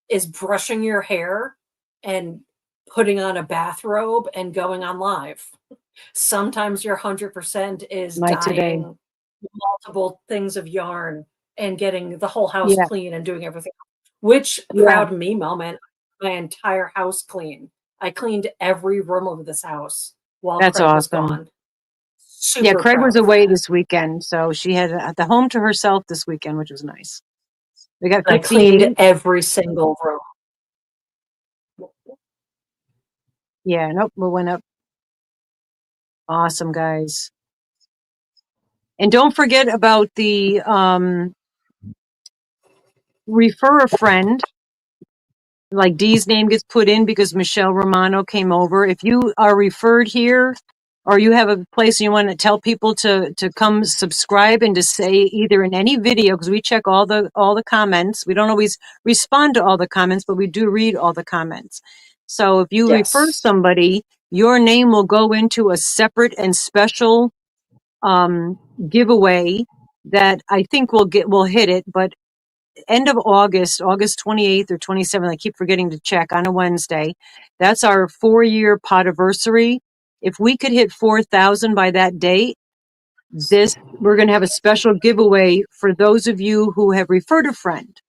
is brushing your hair and putting on a bathrobe and going on live. Sometimes your 100% is my today. dyeing multiple things of yarn and getting the whole house Yeah, clean and doing everything. Which yeah, proud me moment, my entire house clean. I cleaned every room of this house while that's Craig was awesome. gone. Yeah, Super Craig was proud of away that. this weekend, so she had the home to herself this weekend, which was nice. We got I cleaned 58. every single room. Yeah, nope, we went up. Awesome, guys. And don't forget about the refer a friend. Like Dee's name gets put in because Michelle Romano came over. If you are referred here or you have a place and you want to tell people to come subscribe and to say either in any video, because we check all the comments. We don't always respond to all the comments, but we do read all the comments. So if you refer Yes. somebody, your name will go into a separate and special giveaway that I think we'll hit it, but end of August 28th or 27th, I keep forgetting to check, on a Wednesday. That's our 4-year podiversary. If we could hit 4,000 by that date, we're going to have a special giveaway for those of you who have referred a friend.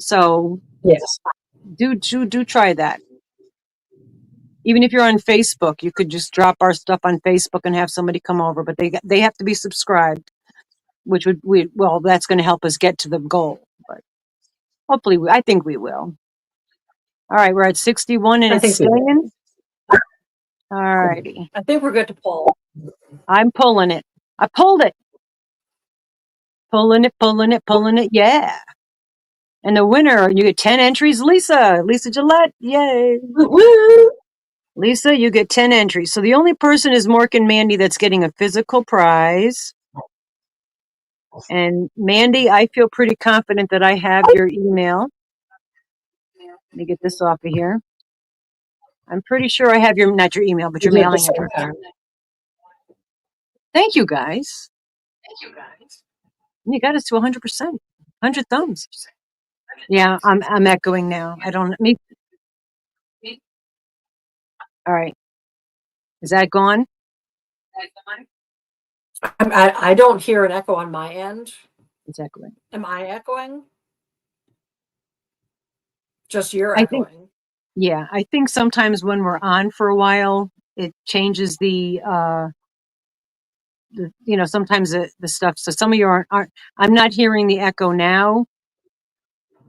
So Yes. do try that. Even if you're on Facebook, you could just drop our stuff on Facebook and have somebody come over, but they have to be subscribed, which that's going to help us get to the goal. But hopefully, I think we will. All right, we're at 61 and I it's think we will. staying. All righty. I think we're good to pull. I'm pulling it. I pulled it. Pulling it, pulling it, pulling it. Yeah. And the winner, you get 10 entries, Lisa. Lisa Gillette. Yay. Woo! Lisa, you get 10 entries. So the only person is Mork and Mandy that's getting a physical prize. And Mandy, I feel pretty confident that I have your email. Let me get this off of here. I'm pretty sure I have not your email, but We your do it the mailing same address. time. Thank you, guys. You got us to 100%. 100 thumbs. Yeah, I'm echoing now. I don't me. All right. Is that gone? I don't hear an echo on my end. It's echoing. Am I echoing? Just you're I think, echoing. yeah, I think sometimes when we're on for a while, it changes sometimes the stuff. So some of you aren't, I'm not hearing the echo now,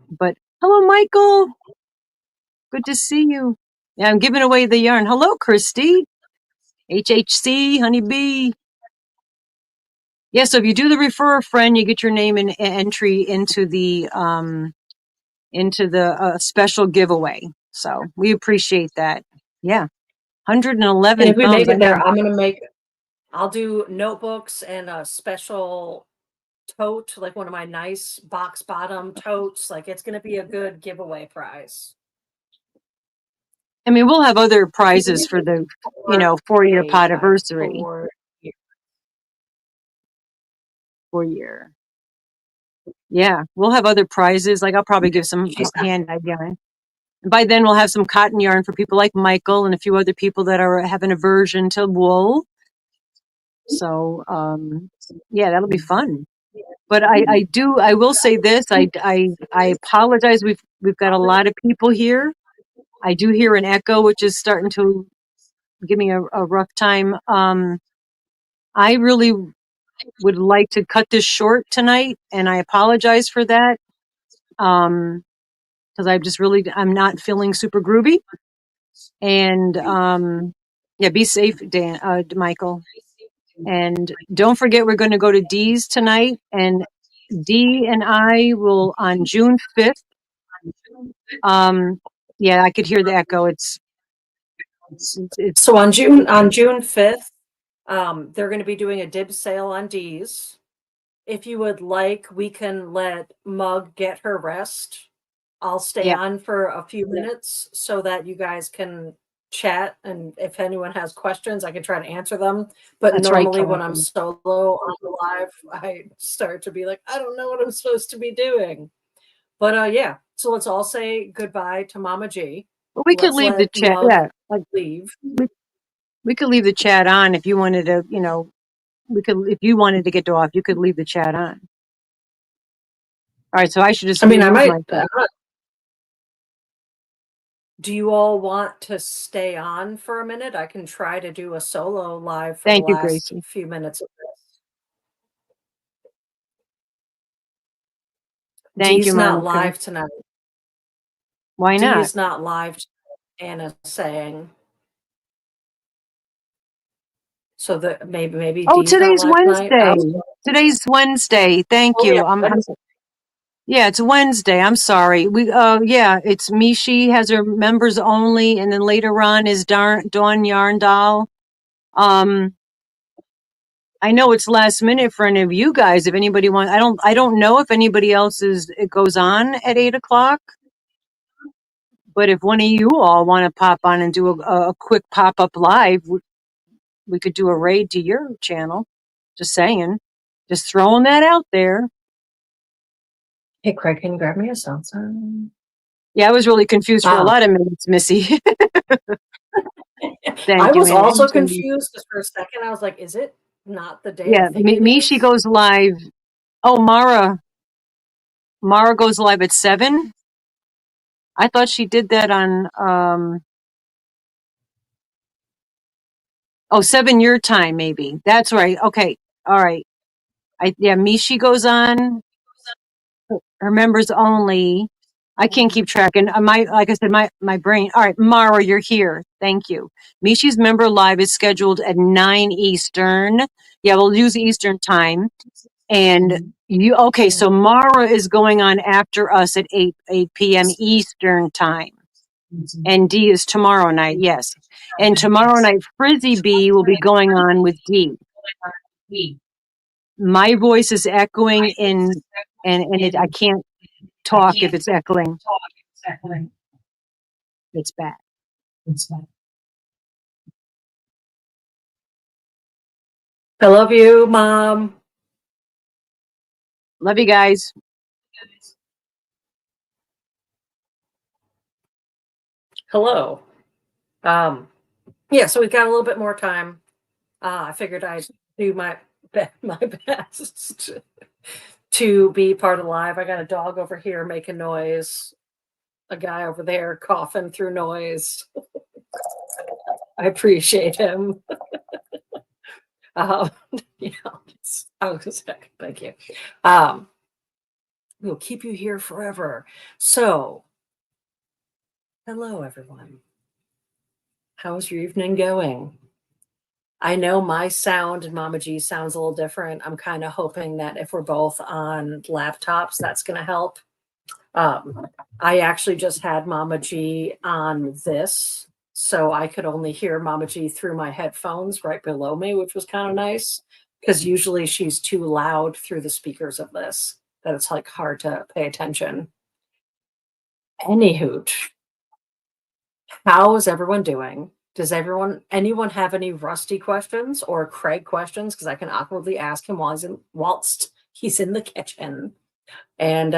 but hello, Michael. Good to see you. Yeah, I'm giving away the yarn. Hello, Christy. HHC, Honeybee. Yeah, so if you do the refer a friend, you get your name and entry into the special giveaway. So we appreciate that. Yeah, And 111 if we thumbs. make I it there, know. I'll do notebooks and a special tote, like one of my nice box bottom totes. Like it's going to be a good giveaway prize. I mean, we'll have other prizes for the 4-year Hey, guys, podiversary. 4-year. Yeah, we'll have other prizes. Like I'll probably give some hand dyed yarn. And by then we'll have some cotton yarn for people like Michael and a few other people that have an aversion to wool. So yeah, that'll be fun. But I will say this, I apologize. We've got a lot of people here. I do hear an echo, which is starting to give me a rough time. I really would like to cut this short tonight, and I apologize for that. Because I'm not feeling super groovy. And yeah, be safe, Michael. And don't forget, we're going to go to Dee's tonight, and Dee and I will on June 5th. Yeah, I could hear the echo. It's So on June 5th, They're going to be doing a dib sale on D's. If you would like, we can let Mug get her rest. I'll stay Yep, on for a few minutes so that you guys can chat. And if anyone has questions, I can try to answer them. But that's right, normally when I'm Catherine. solo on the live, I start to be like, I don't know what I'm supposed to be doing. But yeah, so let's all say goodbye to Mama G. But we could Let's leave the let chat. Mug Yeah, like leave. we could leave the chat on if you wanted to. We could if you wanted to get off, you could leave the chat on. All right, so I should just I mean, I remove might. myself. Do you all want to stay on for a minute? I can try to do a solo live for the Thank you, last Gracie. few minutes of this. Thank you, Dee's not Monica. live tonight. Why Dee not? is not live tonight, Anna's saying. So that maybe Oh, Dee's not today's live tonight. Wednesday. Today's Wednesday. Thank Oh you. yeah, I'm Wednesday. yeah, it's Wednesday. I'm sorry. Yeah, it's Mishi has her members only, and then later on is Dawn Yarndal. Um, I know it's last minute for any of you guys. If anybody wants, I don't know if anybody else it goes on at 8 o'clock. But if one of you all want to pop on and do a quick pop up live, we could do a raid to your channel. Just saying, just throwing that out there. Hey Craig, can you grab me a salsa? Yeah, I was really confused for a Um, lot of minutes, Missy. I Thank you, was also Angie. confused because for a second I was like, is it not the day I Yeah, think it Mishi is? goes live. Oh, Mara goes live at 7. I thought she did that on 7 your time, maybe. That's right. Okay. All right. Yeah, Mishi goes on. Her members only. I can't keep track. And like I said, my brain. All right, Mara, you're here. Thank you. Mishi's member live is scheduled at 9 Eastern. Yeah, we'll use Eastern time. And okay, so Mara is going on after us at 8 p.m. Eastern time. And D is tomorrow night, yes. And tomorrow night, Frizzy B will be going on with D. My voice is echoing I can't talk if it's echoing. It's bad. I love you, Mom. Love you guys. Hello. Yeah, so we've got a little bit more time. I figured I'd do my best to be part of the live. I got a dog over here making noise, a guy over there coughing through noise. I appreciate him. Yeah, oh, thank you. We'll keep you here forever. So, hello, everyone. How's your evening going? I know my sound and Mama G sounds a little different. I'm kind of hoping that if we're both on laptops, that's going to help. I actually just had Mama G on this, so I could only hear Mama G through my headphones right below me, which was kind of nice because usually she's too loud through the speakers of this that it's like hard to pay attention. Anywho, how is everyone doing? Does anyone have any Rusty questions or Craig questions? Because I can awkwardly ask him whilst he's in the kitchen. And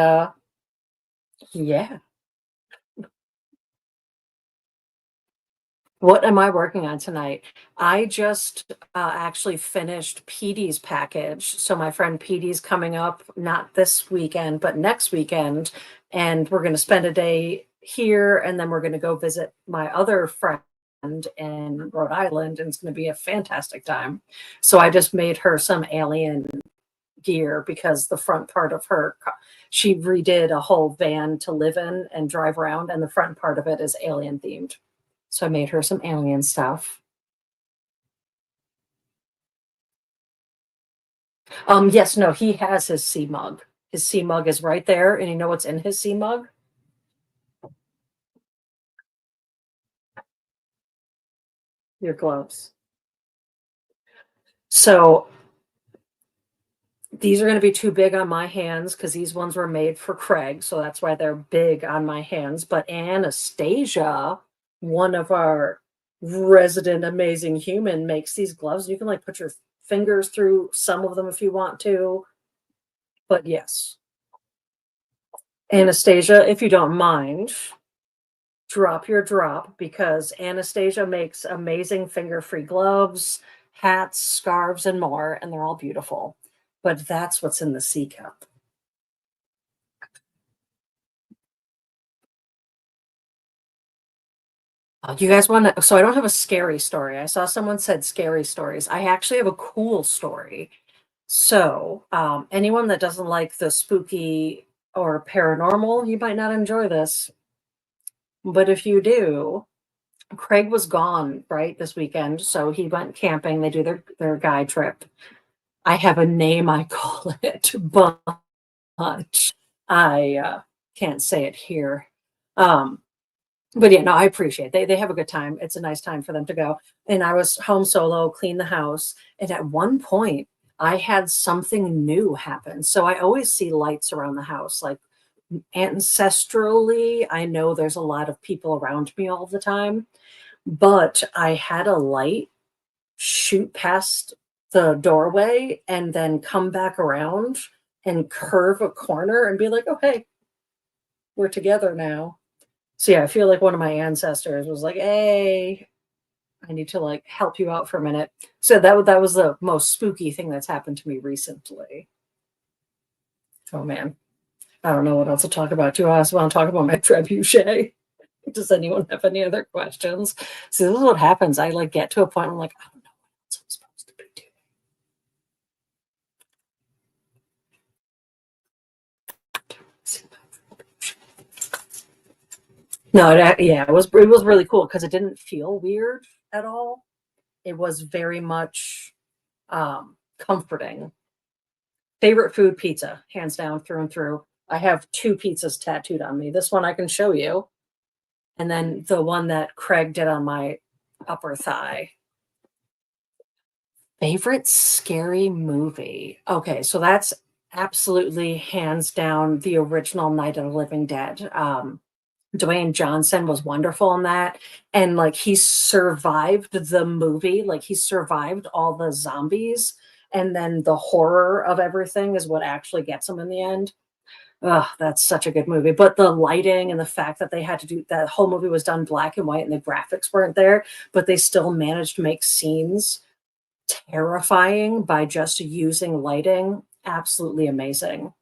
yeah. What am I working on tonight? I just actually finished Petey's package. So my friend Petey's coming up, not this weekend, but next weekend. And we're going to spend a day here. And then we're going to go visit my other friend in Rhode Island. And it's going to be a fantastic time. So I just made her some alien gear because the front part of she redid a whole van to live in and drive around. And the front part of it is alien themed. So I made her some alien stuff. Yes, no, he has his sea mug. His sea mug is right there, and you know what's in his sea mug? Your gloves. So these are going to be too big on my hands because these ones were made for Craig. So that's why they're big on my hands. But Anastasia, one of our resident amazing human, makes these gloves. You can like put your fingers through some of them if you want to. But yes, Anastasia, if you don't mind, drop your drop because Anastasia makes amazing finger-free gloves, hats, scarves, and more, and they're all beautiful. But that's what's in the C cup. You guys want to? So I don't have a scary story. I saw someone said scary stories. I actually have a cool story. So anyone that doesn't like the spooky or paranormal, you might not enjoy this. But if you do, Craig was gone, right, this weekend. So he went camping. They do their guy trip. I have a name I call it, but I can't say it here. But yeah, no, I appreciate it. They have a good time. It's a nice time for them to go. And I was home solo, clean the house. And at one point, I had something new happen. So I always see lights around the house. Like ancestrally, I know there's a lot of people around me all the time. But I had a light shoot past the doorway and then come back around and curve a corner and be like, oh, hey, we're together now. So yeah, I feel like one of my ancestors was like, hey, I need to like help you out for a minute. So that was the most spooky thing that's happened to me recently. Oh man. I don't know what else to talk about. Do I also want to talk about my trebuchet? Does anyone have any other questions? So this is what happens. I like get to a point where I'm like, I don't know what else I'm supposed to be doing. No, yeah, it was really cool because it didn't feel weird at all. It was very much comforting. Favorite food, pizza, hands down, through and through. I have two pizzas tattooed on me. This one I can show you, and then the one that Craig did on my upper thigh. Favorite scary movie? Okay, so that's absolutely hands down the original Night of the Living Dead. Dwayne Johnson was wonderful in that. And like he survived the movie, like he survived all the zombies. And then the horror of everything is what actually gets him in the end. Oh, that's such a good movie. But the lighting and the fact that they had to do that whole movie was done black and white and the graphics weren't there, but they still managed to make scenes terrifying by just using lighting. Absolutely amazing.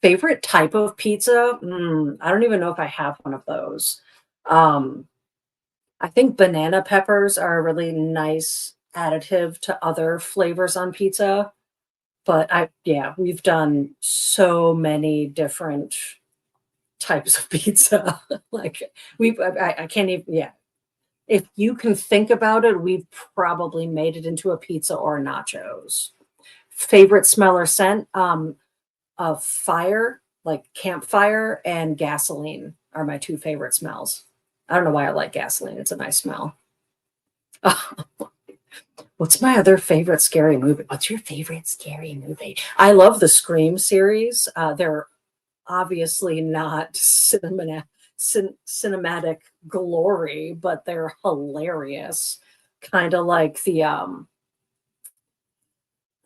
Favorite type of pizza? I don't even know if I have one of those. Um, I think banana peppers are a really nice additive to other flavors on pizza. But yeah, we've done so many different types of pizza. Like I can't even, yeah. If you can think about it, we've probably made it into a pizza or nachos. Favorite smell or scent? Of fire, like campfire and gasoline are my two favorite smells. I don't know why I like gasoline. It's a nice smell. What's my other favorite scary movie? What's your favorite scary movie? I love the Scream series. They're obviously not cinematic glory, but they're hilarious. Kind of like the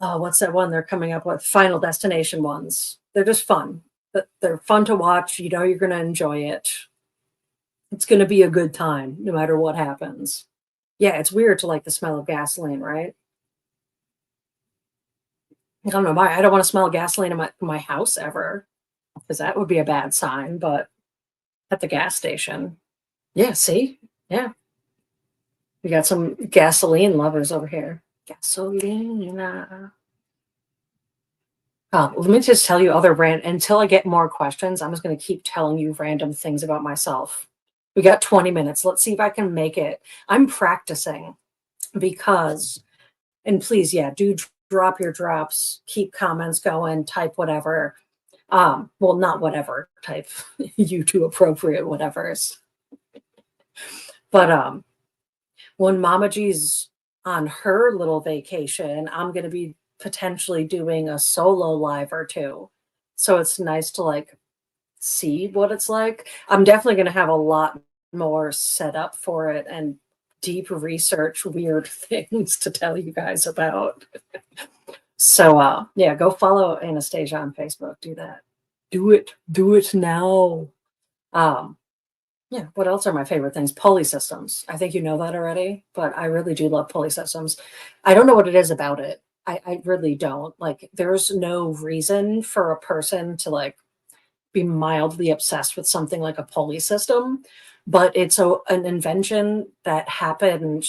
oh, what's that one they're coming up with? Final Destination ones. They're just fun. But they're fun to watch. You know you're going to enjoy it. It's going to be a good time no matter what happens. Yeah, it's weird to like the smell of gasoline, right? I don't know why. I don't want to smell gasoline in my house ever because that would be a bad sign, but at the gas station. Yeah, see? Yeah. We got some gasoline lovers over here. Gasoline. Let me just tell you other until I get more questions, I'm just going to keep telling you random things about myself. We got 20 minutes. Let's see if I can make it. I'm practicing because, and please, yeah, do drop your drops, keep comments going, type whatever. Well, not whatever, type YouTube appropriate whatever's. But when Mama G's on her little vacation, I'm going to be potentially doing a solo live or two. So it's nice to like see what it's like. I'm definitely going to have a lot more set up for it and deep research weird things to tell you guys about. So yeah, go follow Anastasia on Facebook. Do that. Do it. Do it now. Um, yeah, what else are my favorite things? Pulley systems. I think you know that already, but I really do love pulley systems. I don't know what it is about it. I really don't. Like, there's no reason for a person to like be mildly obsessed with something like a pulley system, but it's an invention that happened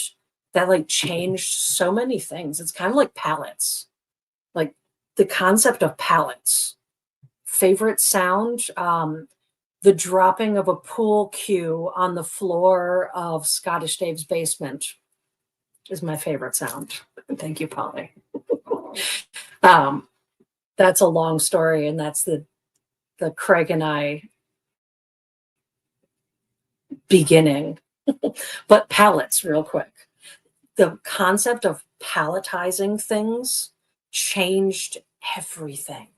that like changed so many things. It's kind of like pallets, like the concept of pallets. Favorite sound, the dropping of a pool cue on the floor of Scottish Dave's basement is my favorite sound. Thank you, Polly. um, that's a long story, and that's the Craig and I beginning. But pallets, real quick. The concept of palletizing things changed everything.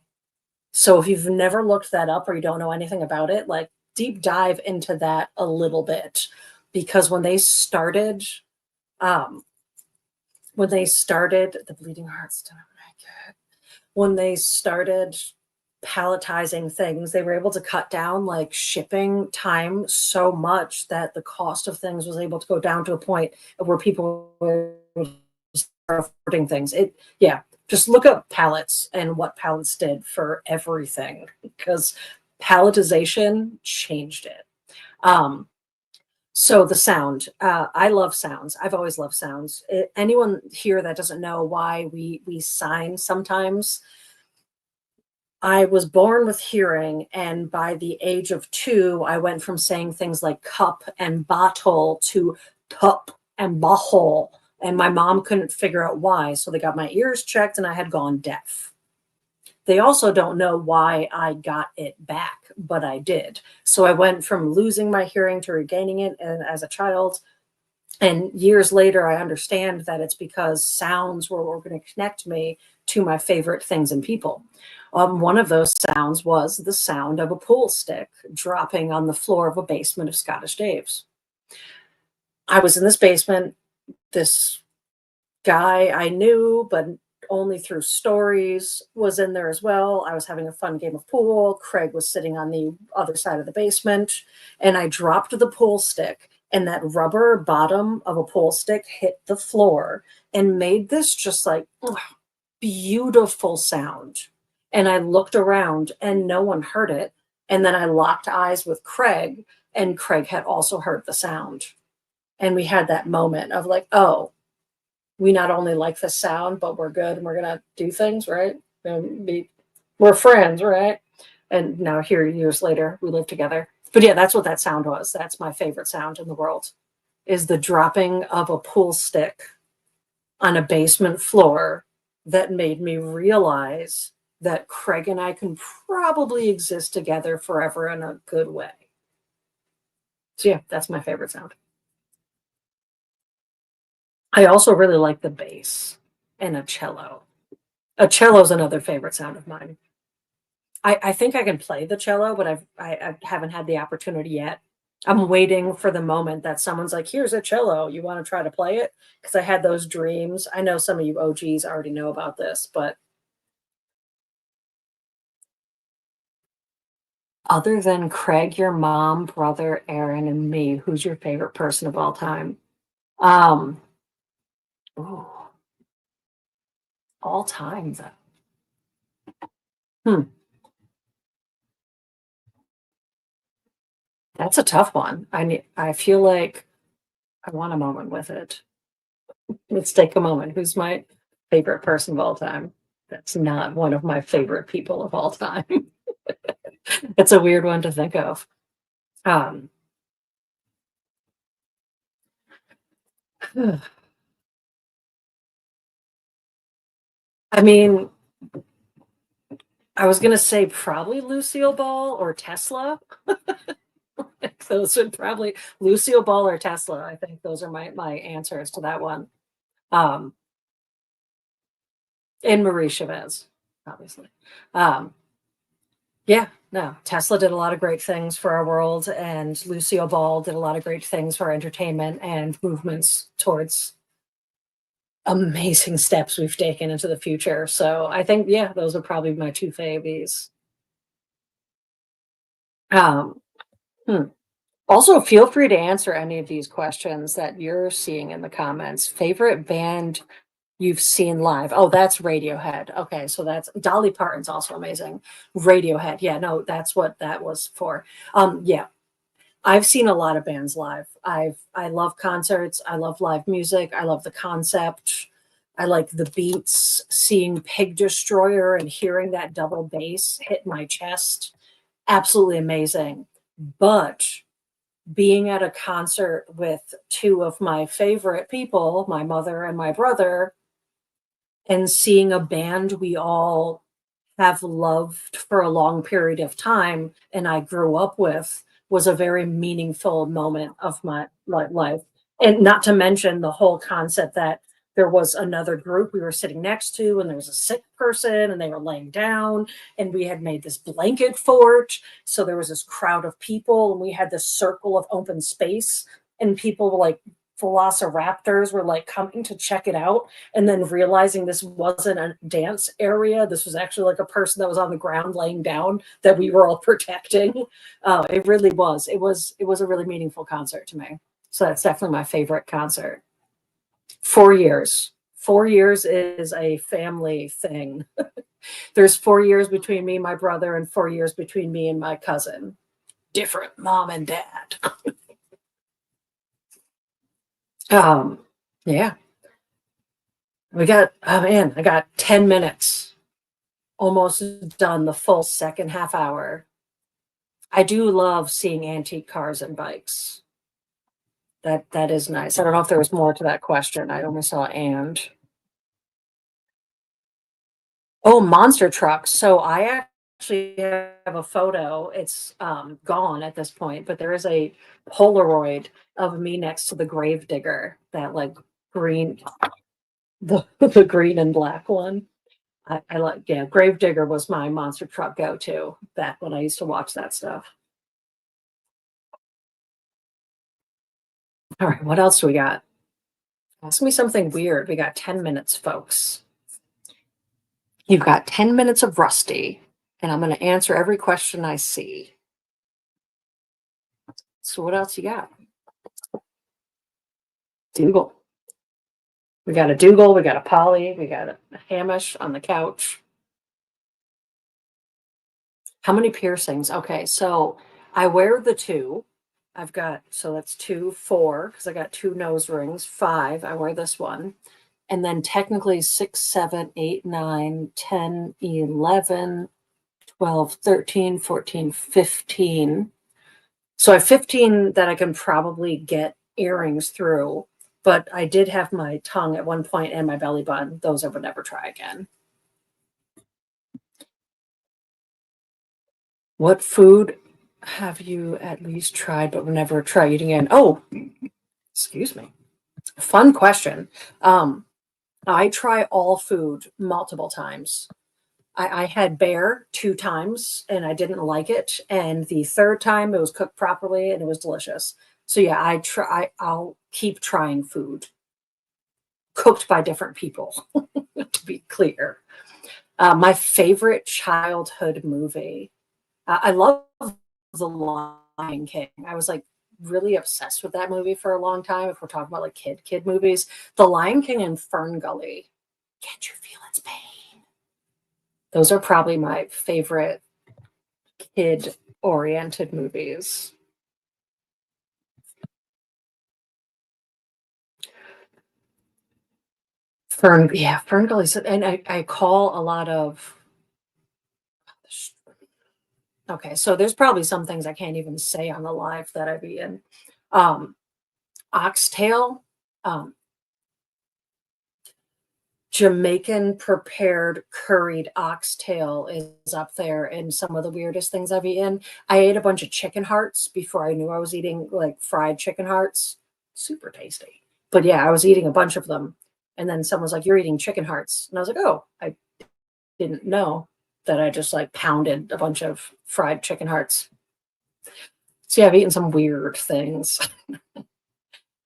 So if you've never looked that up or you don't know anything about it, like deep dive into that a little bit, because um, when they started the bleeding hearts, when they started palletizing things, they were able to cut down like shipping time so much that the cost of things was able to go down to a point where people were affording things. Yeah, just look up pallets and what pallets did for everything, because palletization changed it. So the sound, I love sounds. I've always loved sounds. Anyone here that doesn't know why we sign sometimes, I was born with hearing, and by the age of 2, I went from saying things like cup and bottle to tup and bottle, and my mom couldn't figure out why, so they got my ears checked, and I had gone deaf. They also don't know why I got it back, but I did. So I went from losing my hearing to regaining it, and as a child, and years later, I understand that it's because sounds were going to connect me to my favorite things and people. One of those sounds was the sound of a pool stick dropping on the floor of a basement of Scottish Dave's. I was in this basement. This guy I knew, but only through stories, was in there as well. I was having a fun game of pool. Craig was sitting on the other side of the basement, and I dropped the pool stick, and that rubber bottom of a pool stick hit the floor and made this just like beautiful sound. And I looked around and no one heard it. And then I locked eyes with Craig, and Craig had also heard the sound. And we had that moment of like, oh, we not only like the sound, but we're good and we're going to do things, right? We're friends, right? And now here, years later, we live together. But yeah, that's what that sound was. That's my favorite sound in the world, is the dropping of a pool stick on a basement floor that made me realize that Craig and I can probably exist together forever in a good way. So yeah, that's my favorite sound. I also really like the bass and a cello. A cello is another favorite sound of mine. I think I can play the cello, but I haven't had the opportunity yet. I'm waiting for the moment that someone's like, here's a cello. You want to try to play it? Because I had those dreams. I know some of you OGs already know about this, but other than Craig, your mom, brother, Aaron, and me, who's your favorite person of all time? Um, ooh, all time though. Hmm, that's a tough one. I feel like I want a moment with it. Let's take a moment. Who's my favorite person of all time? That's not one of my favorite people of all time. It's a weird one to think of. Um, I mean, I was gonna say probably Lucille Ball or Tesla. Those would probably Lucille Ball or Tesla. I think those are my answers to that one. Um, and Marie Chavez, obviously. Um, yeah, no, Tesla did a lot of great things for our world, and Lucille Ball did a lot of great things for entertainment and movements towards amazing steps we've taken into the future. So I think, yeah, those are probably my two favies. Um, hmm. Also, feel free to answer any of these questions that you're seeing in the comments. Favorite band you've seen live? Oh, that's Radiohead. Okay, so that's Dolly Parton's also amazing. Radiohead. Yeah, no, that's what that was for. Yeah, I've seen a lot of bands live. I love concerts. I love live music. I love the concept. I like the beats, seeing Pig Destroyer and hearing that double bass hit my chest. Absolutely amazing. But being at a concert with two of my favorite people, my mother and my brother, and seeing a band we all have loved for a long period of time and I grew up with was a very meaningful moment of my life. And not to mention the whole concept that there was another group we were sitting next to, and there was a sick person, and they were laying down, and we had made this blanket fort. So there was this crowd of people, and we had this circle of open space, and people were like, velociraptors were like coming to check it out, and then realizing this wasn't a dance area. This was actually like a person that was on the ground laying down that we were all protecting. It really was. It was a really meaningful concert to me. So that's definitely my favorite concert. 4 years. 4 years is a family thing. There's 4 years between me and my brother, and 4 years between me and my cousin. Different mom and dad. Um, yeah. We got, oh man, I got 10 minutes. Almost done the full second half hour. I do love seeing antique cars and bikes. That is nice. I don't know if there was more to that question. I only saw and. Oh, monster trucks. So I actually have a photo. It's gone at this point, but there is a Polaroid of me next to the Gravedigger, that like green, the green and black one. I like, yeah, Gravedigger was my monster truck go-to back when I used to watch that stuff. All right, what else do we got? Ask me something weird. We got 10 minutes, folks. You've got 10 minutes of Rusty, and I'm going to answer every question I see. So what else you got? Dougal. We got a Dougal, we got a Polly, we got a Hamish on the couch. How many piercings? Okay, so I wear the two. I've got, so that's 2, 4, because I got 2 nose rings. 5, I wear this one. And then technically 6, 7, 8, 9, 10, 11, 12, 13, 14, 15. So I have 15 that I can probably get earrings through, but I did have my tongue at one point and my belly button. Those I would never try again. What food have you at least tried but would never try eating again? Oh, excuse me. Fun question. I try all food multiple times. I had bear 2 times and I didn't like it. And the third time it was cooked properly and it was delicious. So yeah, I'll keep trying food cooked by different people, to be clear. My favorite childhood movie. I love The Lion King. I was like really obsessed with that movie for a long time. If we're talking about like kid movies, The Lion King and Fern Gully. Can't you feel its pain? Those are probably my favorite kid-oriented movies. Fern Gully, and I call a lot of. Okay, so there's probably some things I can't even say on the live that I've eaten. Um, Oxtail, um, Jamaican prepared curried oxtail is up there in some of the weirdest things I've eaten. I ate a bunch of chicken hearts before I knew I was eating like fried chicken hearts. Super tasty. But yeah, I was eating a bunch of them. And then someone was like, "You're eating chicken hearts." And I was like, "Oh, I didn't know that I just like pounded a bunch of fried chicken hearts." So yeah, I've eaten some weird things.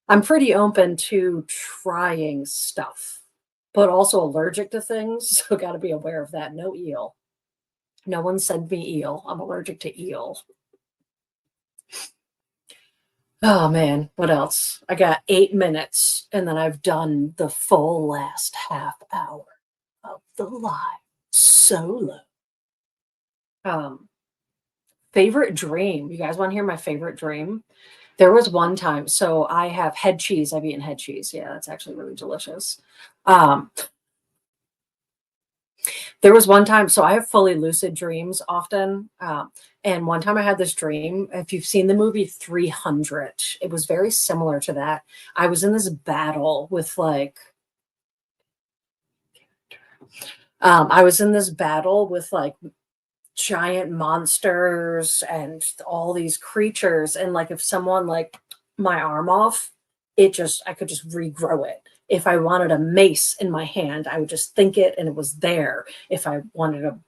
I'm pretty open to trying stuff, but also allergic to things. So got to be aware of that. No eel. No one sent me eel. I'm allergic to eel. Oh man, what else? I got 8 minutes and then I've done the full last half hour of the live solo. Favorite dream. You guys want to hear my favorite dream? There was one time, so I have head cheese. I've eaten head cheese. Yeah, that's actually really delicious. Um, there was one time, so I have fully lucid dreams often. And one time I had this dream. If you've seen the movie 300, it was very similar to that. I was in this battle with like, I was in this battle with like giant monsters and all these creatures. And like, if someone like my arm off, I could just regrow it. If I wanted a mace in my hand, I would just think it and it was there. If I wanted a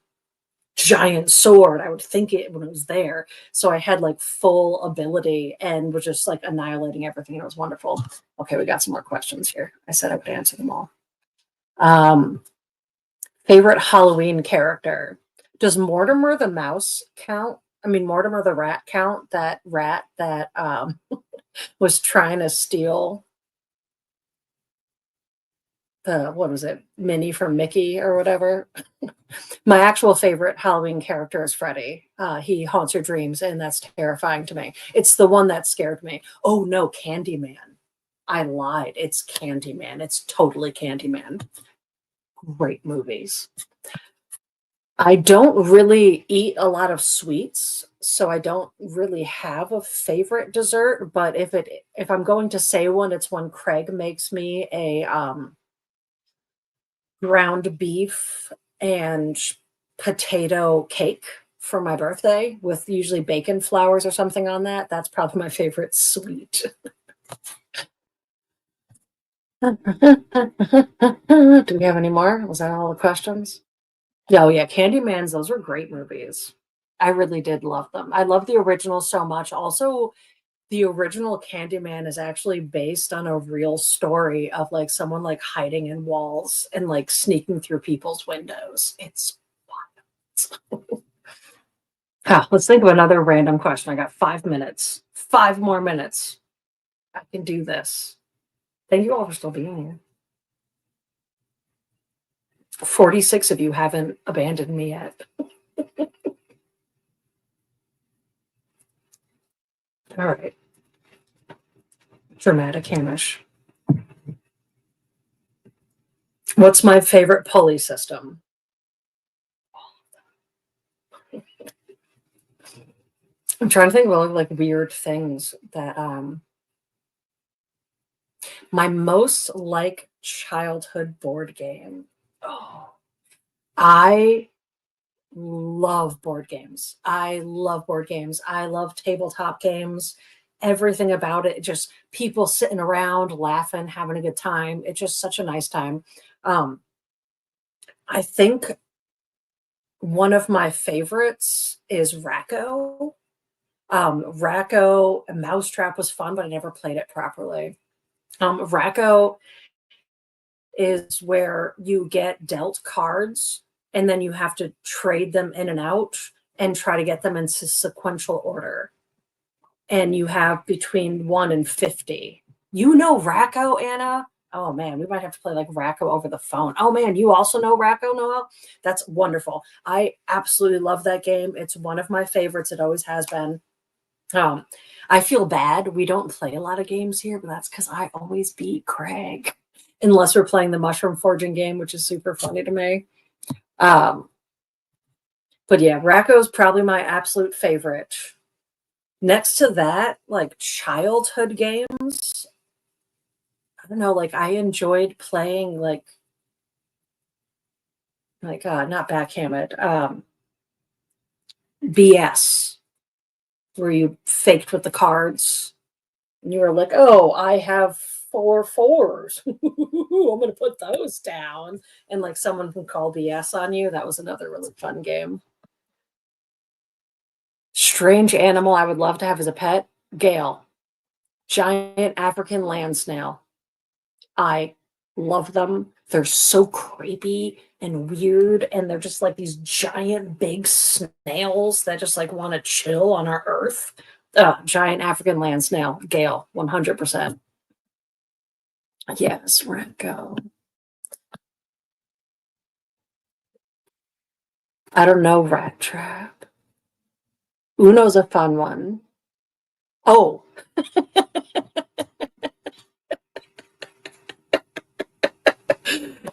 giant sword, I would think it when it was there. So I had like full ability and was just like annihilating everything. And it was wonderful. Okay, we got some more questions here. I said I would answer them all. Favorite Halloween character. Does Mortimer the mouse count? I mean, Mortimer the rat count? That rat that was trying to steal what was it, Minnie from Mickey or whatever. My actual favorite Halloween character is Freddy. He haunts your dreams, and that's terrifying to me. It's the one that scared me. Oh no, Candyman. I lied. It's Candyman. It's totally Candyman. Great movies. I don't really eat a lot of sweets, so I don't really have a favorite dessert. But if I'm going to say one, it's when Craig makes me a ground beef and potato cake for my birthday with usually bacon flowers or something on that. That's probably my favorite sweet. Do we have any more? Was that all the questions? Oh yeah, Candyman's, those were great movies. I really did love them. I love the original so much. Also, the original Candyman is actually based on a real story of like someone like hiding in walls and like sneaking through people's windows. It's wild. Let's think of another random question. I got 5 minutes. 5 more minutes. I can do this. Thank you all for still being here. 46 of you haven't abandoned me yet. All right. Dramatic Hamish. What's my favorite pulley system? I'm trying to think of all like weird things that my most like childhood board game. Oh, I love board games. I love board games. I love tabletop games. Everything about it, just people sitting around, laughing, having a good time. It's just such a nice time. I think one of my favorites is Racco. Racco, Mousetrap was fun, but I never played it properly. Racco is where you get dealt cards and then you have to trade them in and out and try to get them into sequential order. And you have between 1 and 50. You know Racco, Anna? Oh man, we might have to play like Racco over the phone. Oh man, you also know Racco, Noel? That's wonderful. I absolutely love that game. It's one of my favorites. It always has been. I feel bad. We don't play a lot of games here, but that's because I always beat Craig, unless we're playing the mushroom forging game, which is super funny to me. But yeah, Racco is probably my absolute favorite. Next to that, like childhood games, I don't know, like I enjoyed playing like not backhanded, BS, where you faked with the cards and you were like, oh, I have 4 4s. ooh, I'm going to put those down. And like someone can call BS on you. That was another really fun game. Strange animal I would love to have as a pet. Gale. Giant African land snail. I love them. They're so creepy and weird, and they're just like these giant big snails that just like want to chill on our earth. Giant African land snail. Gale. 100%. Yes, rat go. I don't know, rat trap. Uno's a fun one. Oh.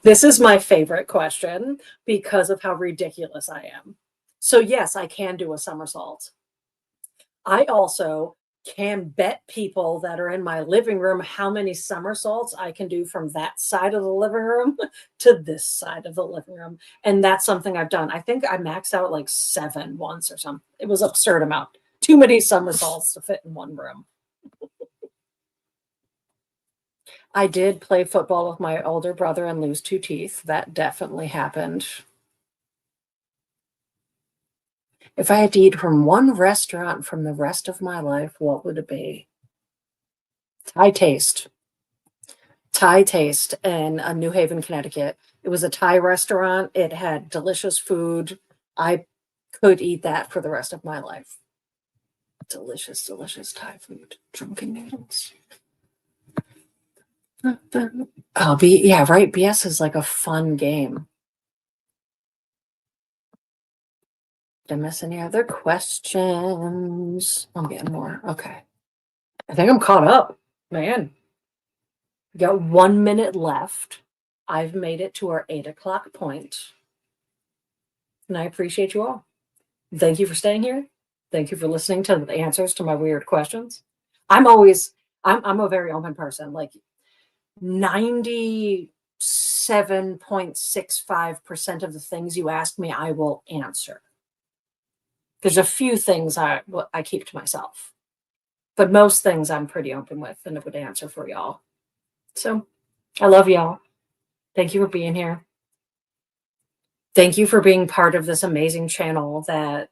This is my favorite question because of how ridiculous I am. So yes, I can do a somersault. I also can bet people that are in my living room how many somersaults I can do from that side of the living room to this side of the living room. And that's something I've done. I think I maxed out like 7 once or something. It was an absurd amount. Too many somersaults to fit in one room. I did play football with my older brother and lose 2 teeth. That definitely happened. If I had to eat from one restaurant from the rest of my life, what would it be? Thai Taste. Thai Taste in New Haven, Connecticut. It was a Thai restaurant. It had delicious food. I could eat that for the rest of my life. Delicious, delicious Thai food. Drunken noodles. Yeah, right. BS is like a fun game. Did I miss any other questions? I'm getting more. Okay. I think I'm caught up, man. We got 1 minute left. I've made it to our 8 o'clock point. And I appreciate you all. Thank you for staying here. Thank you for listening to the answers to my weird questions. I'm a very open person. Like 97.65% of the things you ask me, I will answer. There's a few things I keep to myself, but most things I'm pretty open with and would answer for y'all. So I love y'all. Thank you for being here. Thank you for being part of this amazing channel that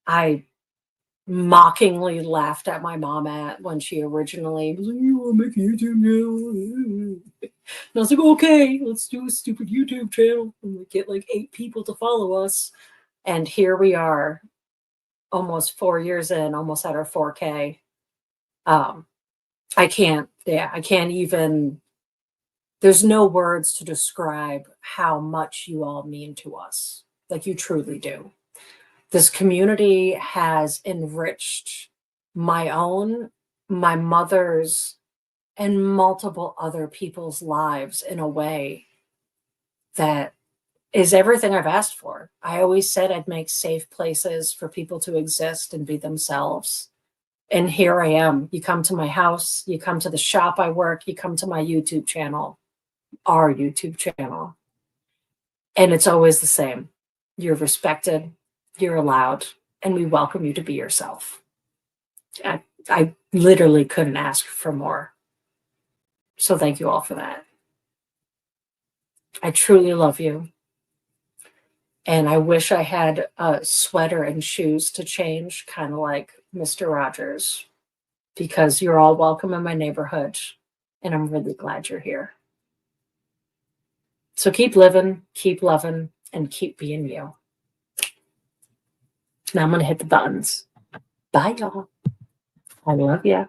I mockingly laughed at my mom at when she originally was like, you want to make a YouTube channel? And I was like, okay, let's do a stupid YouTube channel and get like 8 people to follow us. And here we are, almost 4 years in, almost at our 4K. I can't even, there's no words to describe how much you all mean to us. Like you truly do. This community has enriched my own, my mother's, and multiple other people's lives in a way that is everything I've asked for. I always said I'd make safe places for people to exist and be themselves. And here I am. You come to my house, you come to the shop I work, you come to my YouTube channel, our YouTube channel. And it's always the same. You're respected, you're allowed, and we welcome you to be yourself. I literally couldn't ask for more. So thank you all for that. I truly love you. And I wish I had a sweater and shoes to change, kind of like Mr. Rogers, because you're all welcome in my neighborhood. And I'm really glad you're here. So keep living, keep loving, and keep being you. Now I'm going to hit the buttons. Bye, y'all. I love ya.